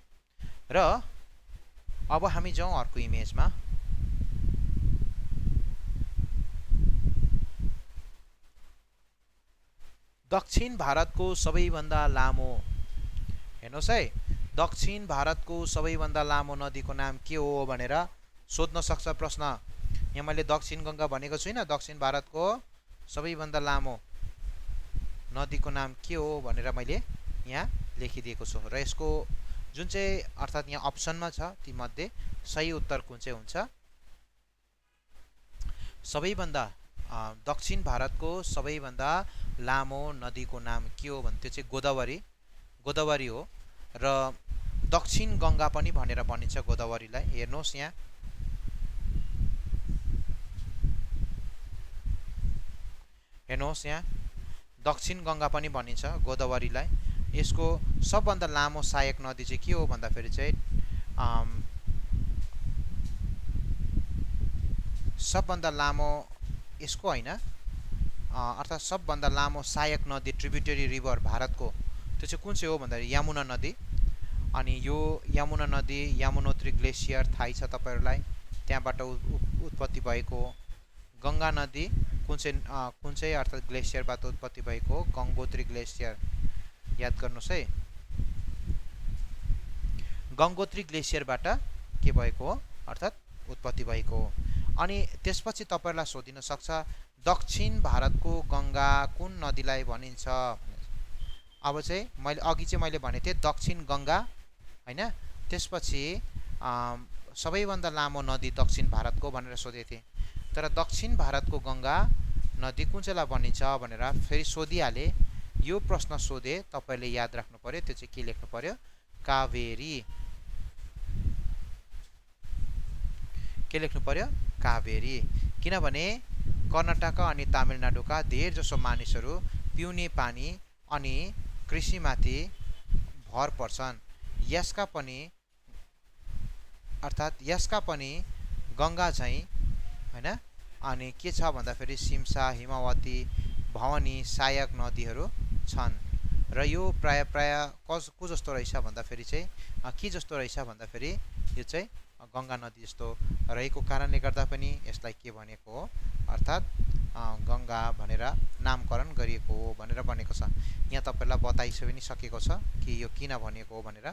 र अब हामी जाउँ अर्को इमेजमा। दक्षिण भारतको सबैभन्दा लामो, हेर्नुहोस् है, दक्षिण भारतको सबैभन्दा लामो नदीको नाम के हो भनेर सोध्न सक्छ प्रश्न। यहाँ मैले दक्षिण गङ्गा भनेको छुइनँ, दक्षिण भारतको सबैभन्दा लामो नदीको नाम के हो भनेर मैले यहाँ लेखिदिएको छु। र यसको जुन चाहिँ अर्थात् यहाँ अप्सनमा छ तीमध्ये सही उत्तर कुन चाहिँ हुन्छ? दक्षिण भारतको सबैभन्दा लामो नदीको नाम के हो भने त्यो चाहिँ गोदावरी हो। र दक्षिण गङ्गा पनि भनेर भनिन्छ गोदावरीलाई। हेर्नुहोस् यहाँ दक्षिण गङ्गा पनि भनिन्छ गोदावरीलाई। यसको सबभन्दा लामो सहायक नदी चाहिँ के हो भन्दाखेरि चाहिँ सबभन्दा लामो यसको होइन, अर्थात् सबभन्दा लामो सहायक नदी ट्रिब्युटरी रिभर भारतको त्यो चाहिँ कुन चाहिँ हो भन्दाखेरि यमुना नदी। अनि यो यमुना नदी यमुनोत्री ग्लेसियर थाहै छ तपाईँहरूलाई, त्यहाँबाट उत्पत्ति भएको हो। गङ्गा नदी कुन चाहिँ अर्थात् ग्लेसियरबाट उत्पत्ति भएको हो? गङ्गोत्री ग्लेसियर, याद गर्नुहोस् है। गङ्गोत्री ग्लेसियरबाट के भएको हो? अर्थात् उत्पत्ति भएको हो। अनि त्यसपछि तपाईँहरूलाई सोधिन सक्छ दक्षिण भारतको गङ्गा कुन नदीलाई भनिन्छ? अब चाहिँ मैले भनेको थिएँ दक्षिण गङ्गा हैन, त्यसपछि सबैभन्दा लामो नदी दक्षिण भारतको भनेर सोधेको थिएँ। तर दक्षिण भारतको गङ्गा नदी कुन चाहिँलाई भनिन्छ भनेर फेरि सोधिहाले। यो प्रश्न सोधे तपाईँले याद राख्नु पर्यो, त्यो चाहिँ के लेख्नु पर्यो? कावेरी। के लेख्नु पर्यो? कावेरी। किनभने कर्नाटक अनि तमिलनाडुका धेर जसो मानिसहरू पिउने पानी अनि कृषिमाथि भर पर्छन्। यसका पनि गङ्गा झैँ हैन अनि के छ भन्दाखेरि सिम्सा, हिमावती, भवानी सहायक नदीहरू छन्। र यो प्राय को जस्तो रहेछ भन्दाखेरि चाहिँ के जस्तो रहेछ भन्दाखेरि यो चाहिँ गङ्गा नदी जस्तो रहेको कारणले गर्दा पनि यसलाई के भनेको हो? अर्थात् गङ्गा भनेर नामकरण गरिएको हो भनेर भनेको छ। यहाँ तपाईँलाई बताइसके पनि सकेको छ कि यो किन भनेको हो भनेर।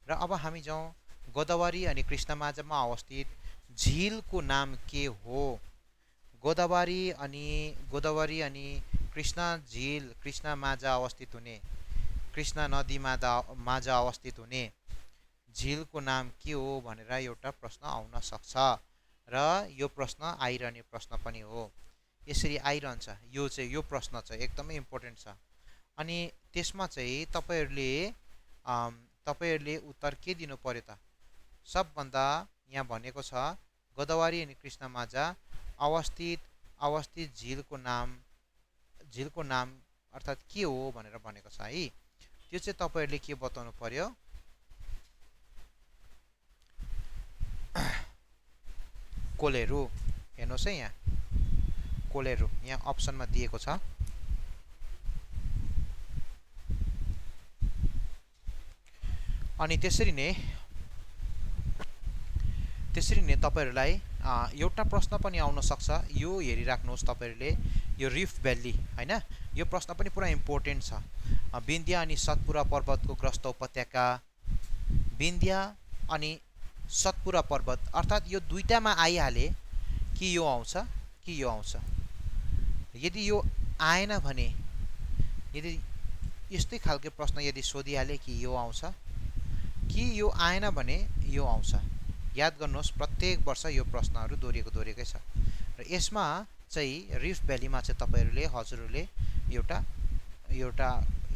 र अब हामी जाउँ गोदावरी अनि कृष्णमाझमा अवस्थित झिलको नाम के हो? गोदावरी अनि कृष्ण झिल, कृष्णमाझ अवस्थित हुने, कृष्ण नदी माझ अवस्थित हुने झिलको नाम के हो भनेर एउटा प्रश्न आउन सक्छ। र यो प्रश्न आइरहने प्रश्न पनि हो। यसरी आइरहन्छ। यो प्रश्न चाहिँ एकदमै इम्पोर्टेन्ट छ। अनि त्यसमा चाहिँ तपाईहरुले उत्तर के दिनु पर्यो त? सबभन्दा यहाँ भनेको छ गोदावरी अनि कृष्णमाझ अवस्थित झिलको नाम अर्थात् के हो भनेर भनेको छ है। त्यो चाहिँ तपाईहरुले के बताउनु पर्यो? कोलेरु। हेर्नुहोस् है यहाँ कोलेरु यहाँ अप्सनमा दिएको छ। अनि त्यसरी नै तपाईहरुलाई एउटा प्रश्न पनि आउन सक्छ। यो हेरिराख्नुहोस् तपाईहरुले, यो रिफ्ट भ्याली हैन, यो प्रश्न पनि पुरा इम्पोर्टेन्ट छ। विन्ध्या अनि सतपुरा पर्वतको ग्रस्त उपत्यका, विन्ध्या अनि सतपुरा पर्वत अर्थात् यो दुईटामा आइहाले कि यो आउँछ कि यो आउँछ। यदि यो आएन भने, यदि यस्तै खालको प्रश्न यदि सोधिहाले कि यो आउँछ कि यो आएन भने यो आउँछ। याद गर्नुहोस् प्रत्येक वर्ष यो प्रश्नहरू दोहोरिएकै छ। र यसमा चाहिँ रिफ्ट भ्यालीमा चाहिँ तपाईहरुले हजुरहरूले एउटा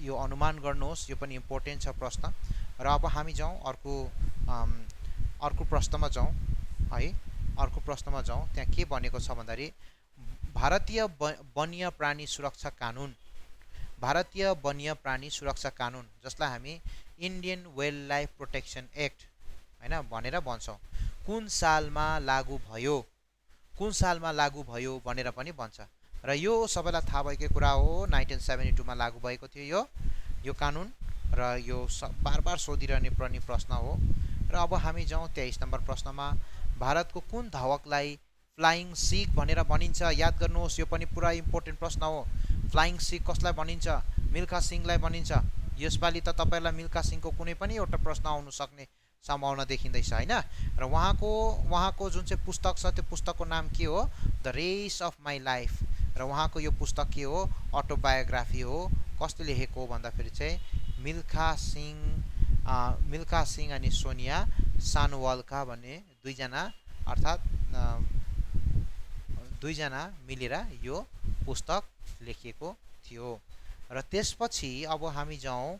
यो अनुमान गर्नुहोस्। यो पनि इम्पोर्टेन्ट छ प्रश्न। र अब हामी जाउँ अर्को प्रश्नमा जाउँ है। अर्को प्रश्नमा जाउँ। त्यहाँ के भनेको छ भन्दाखेरि भारतीय वन्यप्राणी सुरक्षा कानुन, भारतीय वन्यप्राणी सुरक्षा कानुन जसलाई हामी Indian wild life protection act हैन भनेर भन्छौँ, कुन सालमा लागू भयो भनेर पनि भन्छ। र यो सबैलाई थाहा भएकै कुरा हो। 1972 मा लागू भएको थियो यो कानुन। र यो बार बार सोधिरहने पनि प्रश्न हो। र अब हामी जाउँ 23 नम्बर प्रश्नमा। भारतको कुन धावकलाई फ्लाइङ सिख भनेर भनिन्छ? याद गर्नुहोस् यो पनि पुरा इम्पोर्टेन्ट प्रश्न हो। फ्लाइङ सिख कसलाई भनिन्छ? मिल्खा सिंहलाई भनिन्छ। यसपालि त तपाईहरुलाई मिल्खा सिंहको कुनै पनि एउटा प्रश्न आउन सक्ने सम्भावना देखिँदैछ हैन। र उहाँको जुन चाहिँ पुस्तक छ त्यो पुस्तकको नाम के हो? The race of my life. र उहाँको यो पुस्तक के हो? अटोबायोग्राफी हो। कसले लेखेको हो भन्दाखेरि चाहिँ मिल्खा सिंह अनि सोनिया सानुवालका भन्ने दुईजना मिलेर यो पुस्तक लेखिएको थियो। र त्यसपछि अब हामी जाउँ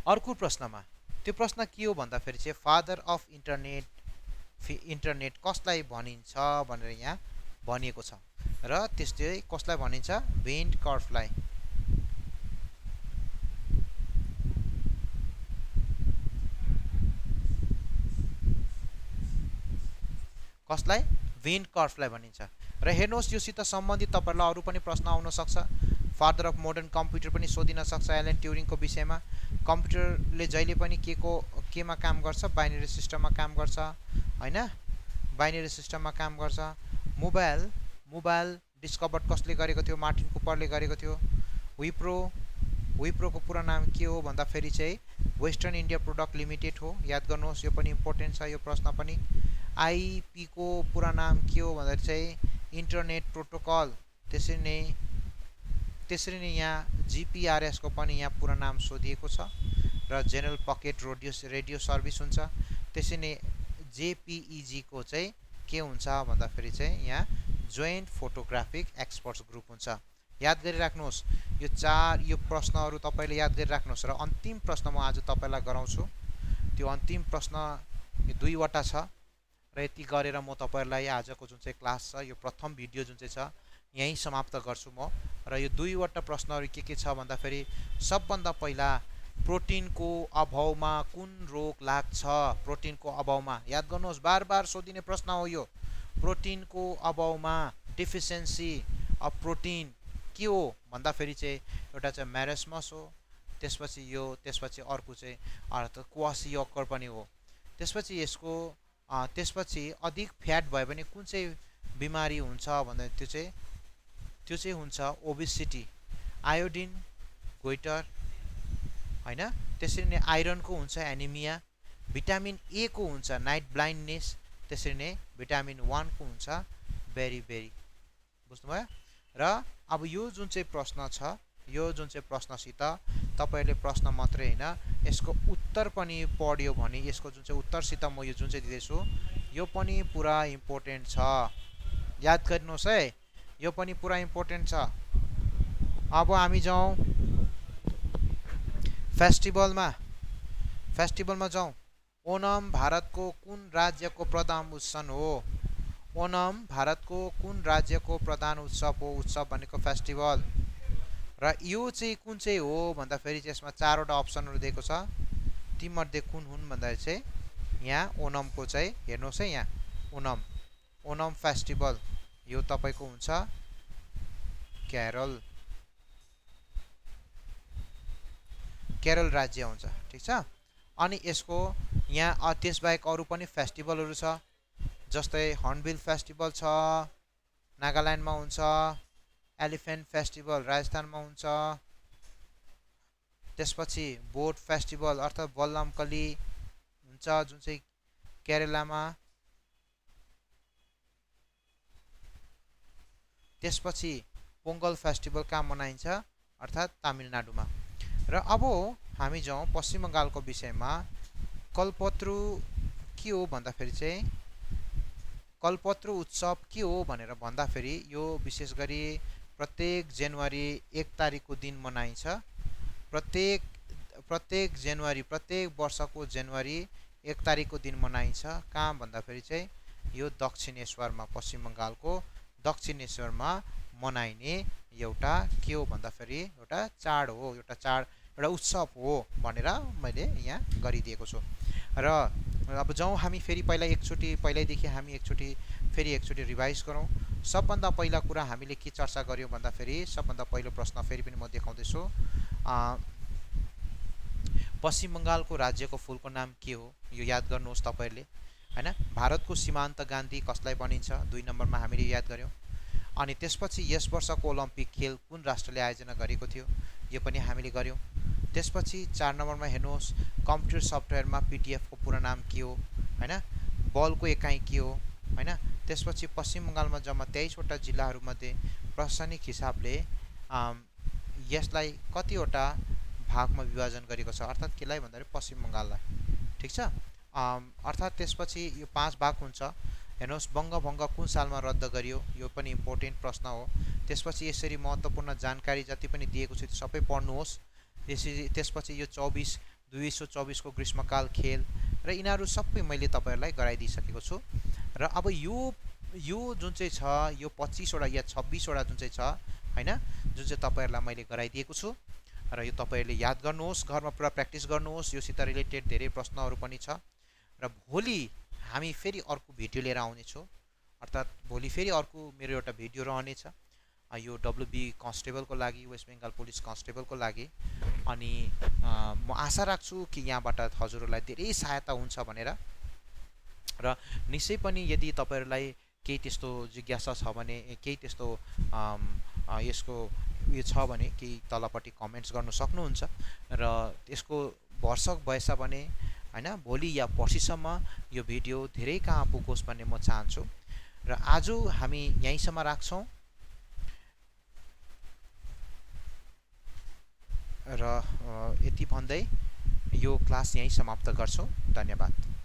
अर्को प्रश्नमा। त्यो प्रश्न के हो भन्दाखेरि चाहिँ फादर अफ इन्टरनेट कसलाई भनिन्छ भनेर यहाँ भनिएको छ। र त्यस्तै कसलाई भनिन्छ? भेन्ट कर्फलाई। कसलाई? भेन्ट कर्फलाई भनिन्छ। र हेर्नुहोस् योसित सम्बन्धित तपाईहरुलाई अरु पनि प्रश्न आउन सक्छ। फादर अफ मोडर्न कम्प्युटर पनि सोधिन सक्छ एलन ट्युरिङको विषयमा। कम्प्युटरले जहिले पनि केमा काम गर्छ? बाइनरी सिस्टममा काम गर्छ हैन। बाइनरी सिस्टममा काम गर्छ। मोबाइल डिस्कभर कसले गरेको थियो? मार्टिन कुपरले गरेको थियो। विप्रोको पुरा नाम के हो भन्दाखेरि चाहिँ वेस्टर्न इन्डिया प्रोडक्ट लिमिटेड हो। याद गर्नुहोस् यो पनि इम्पोर्टेन्ट छ यो प्रश्न पनि। आईपी को पुरा नाम के हो भन्दाखेरि चाहिँ इन्टरनेट प्रोटोकल। त्यसरी नै यहाँ जीपीआरएस को पनि यहाँ पुरा नाम सोधिएको छ। र जेनरल पकेट रेडियो सर्भिस हुन्छ। त्यसै नै जेपीईजी को चाहिँ के हुन्छ भन्दाखेरि चाहिँ यहाँ जोइन्ट फोटोग्राफिक एक्सपर्ट्स ग्रुप हुन्छ। याद गरिराख्नुहोस् यो प्रश्नहरू तपाईले याद गरिराख्नुहोस्। र अन्तिम प्रश्न म आज तपाईलाई गराउँछु। त्यो अन्तिम प्रश्न यो दुईवटा छ। र यति गरेर म तपाईहरुलाई आजको जुन चाहिँ क्लास छ यो प्रथम भिडियो जुन चाहिँ छ यही समाप्त गर्छु म। र यो दुईवटा प्रश्नहरू के छ भन्दाखेरि सबभन्दा पहिला प्रोटिनको अभावमा कुन रोग लाग्छ? प्रोटिनको अभावमा याद गर्नुहोस् बार बार सोधिने प्रश्न हो यो। प्रोटिनको अभावमा डिफिसियन्सी अफ प्रोटिन के हो भन्दाखेरि चाहिँ एउटा चाहिँ म्यारेस्मस हो। त्यसपछि अर्को चाहिँ क्वासियोकर पनि हो। त्यसपछि अधिक फ्याट भयो भने कुन चाहिँ बिमारी हुन्छ भन्दा त्यो चाहिँ हुन्छ ओबेसिटी। आयोडिन गोइटर हैन। त्यसरी नै आइरन को हुन्छ एनिमिया। भिटामिन ए को हुन्छ नाइट ब्लाइन्डनेस। त्यसरी नै भिटामिन 1 को हुन्छ बेरी। बुझ्नुभयो? र अब यो जुन चाहिँ प्रश्न छ यो जुन चाहिँ प्रश्नसित तपाईहरुले प्रश्न मात्रै हैन यसको उत्तर पनि पढ्यो भने यसको जुन चाहिँ उत्तरसित म यो जुन चाहिँ दिदैछु यो पनि पुरा इम्पोर्टेन्ट छ, याद गर्नुहोस् है, यो पनि पुरा इम्पोर्टेन्ट छ। अब हामी जाउँ फेस्टिभलमा, जाउँ। ओणम भारतको कुन राज्यको प्रधान उत्सव हो? ओणम भारतको कुन राज्यको प्रधान उत्सव हो? उत्सव भनेको फेस्टिभल। र यो चाहिँ कुन चाहिँ हो भन्दाखेरि चाहिँ यसमा 4 वटा अप्सनहरु दिएको छ। तीमध्ये कुन हुन् भन्दाखेरि चाहिँ यहाँ ओणमको चाहिँ हेर्नुहोस् है, यहाँ ओणम, ओणम फेस्टिभल यो तपाईको हुन्छ केरल, केरल राज्य हुन्छ, ठीक छ। अनि यसको यहाँ त्यसबाहेक अरू पनि फेस्टिभलहरु छ, जस्तै हर्नबिल फेस्टिभल छ, नागाल्यान्डमा हुन्छ, एलिफेन्ट फेस्टिभल राजस्थानमा हुन्छ, त्यसपछि बोट फेस्टिभल अर्थात् वल्लमकली हुन्छ जुन चाहिँ केरलामा, त्यसपछि पोंगल फेस्टिभल कहाँ मनाइन्छ अर्थात् तमिलनाडुमा। र अब हामी जाउँ पश्चिम बंगालको विषयमा। कल्पत्रु के हो भन्दाखेरि चाहिँ कल्पत्रु उत्सव के हो भनेर भन्दाखेरि यो विशेष गरी प्रत्येक जनवरी 1 तारिखको दिन मनाइन्छ। प्रत्येक जनवरी, प्रत्येक वर्षको जनवरी 1 तारिखको दिन मनाइन्छ। कहाँ भन्दाखेरि चाहिँ यो दक्षिणेश्वरमा, पश्चिम बंगालको दक्षिणेश्वरमा मनाइने एउटा के हो भन्दाखेरि एउटा चाड हो, एउटा चाड, एउटा उत्सव हो भनेर मैले यहाँ गरिदिएको छु। र अब जाउँ हामी फेरि पहिला एकचोटि, पहिल्यैदेखि हामी फेरि एकचोटि रिभाइज गरौँ। सबभन्दा पहिला कुरा हामीले के चर्चा गर्यौं भन्दाखेरि सबभन्दा पहिलो प्रश्न फेरि पनि म देखाउँदैछु। पश्चिम बंगालको राज्यको फूलको नाम के हो? यो याद गर्नुहोस् तपाईहरुले, हैन। भारतको सीमान्त गान्धी कसलाई भनिन्छ? 2 नम्बरमा हामीले याद गर्यौं। अनि त्यसपछि यस वर्षको ओलम्पिक खेल कुन राष्ट्रले आयोजना गरेको थियो? यो पनि हामीले गर्यौं। त्यसपछि 4 नम्बरमा हेर्नुहोस्, कम्प्युटर सफ्टवेयरमा पीडीएफ को पूरा नाम के हो, हैन। बलको एकाइ के हो, हैन। त्यसपछि पश्चिम बंगालमा जम्मा 23 वटा जिल्लाहरुमध्ये प्रशासनिक हिसाबले यसलाई कतिवटा भागमा विभाजन गरेको छ अर्थात् केलाई भन्दाखेरि पश्चिम बंगाललाई, ठीक छ। अर्थात् त्यसपछि यो 5 भाग हुन्छ। हेर्नुहोस्, बंगभंग कुन सालमा रद्द गरियो? यो पनि इम्पोर्टेन्ट प्रश्न हो। त्यसपछि यसरी महत्त्वपूर्ण जानकारी जति पनि दिएको छ त्यो सबै पढ्नुहोस्। त्यसपछि यो 2024 को ग्रीष्मकाल खेल र यिनीहरू सबै मैले तपाईहरुलाई गराइदिसकेको छु। र अब यो जुन चाहिँ छ यो 25 वटा या 26 वटा जुन चाहिँ छ, हैन, जुन चाहिँ तपाईहरुलाई मैले गराइदिएको छु र यो तपाईहरुले याद गर्नुहोस्, घरमा पुरा प्र्याक्टिस गर्नुहोस्। योसित रिलेटेड धेरै प्रश्नहरू पनि छ। र भोलि हामी फेरि अर्को भिडियो लिएर आउने छौं, अर्थात् भोलि फेरि अर्को मेरो एउटा भिडियो रहनेछ यो डब्ल्युबी कन्स्टेबलको लागि, वेस्ट बेंगल पुलिस कन्स्टेबलको लागि। अनि म आशा राख्छु कि यहाँबाट हजुरहरूलाई धेरै सहायता हुन्छ भनेर। र निश्चय पनि यदि तपाईहरुलाई केही त्यस्तो जिज्ञासा छ भने, केही त्यस्तो यसको यो छ भने केही तलपट्टि कमेन्ट्स गर्न सक्नुहुन्छ। र यसको भरसक भएछ भने, हैन, भोलि या पर्सिसम्म यो भिडियो धेरै कहाँ पुगोस् भन्ने म चाहन्छु। र आज हामी यहीँसम्म राख्छौं र यति भन्दै यो क्लास यहीँ समाप्त गर्छौं। धन्यवाद।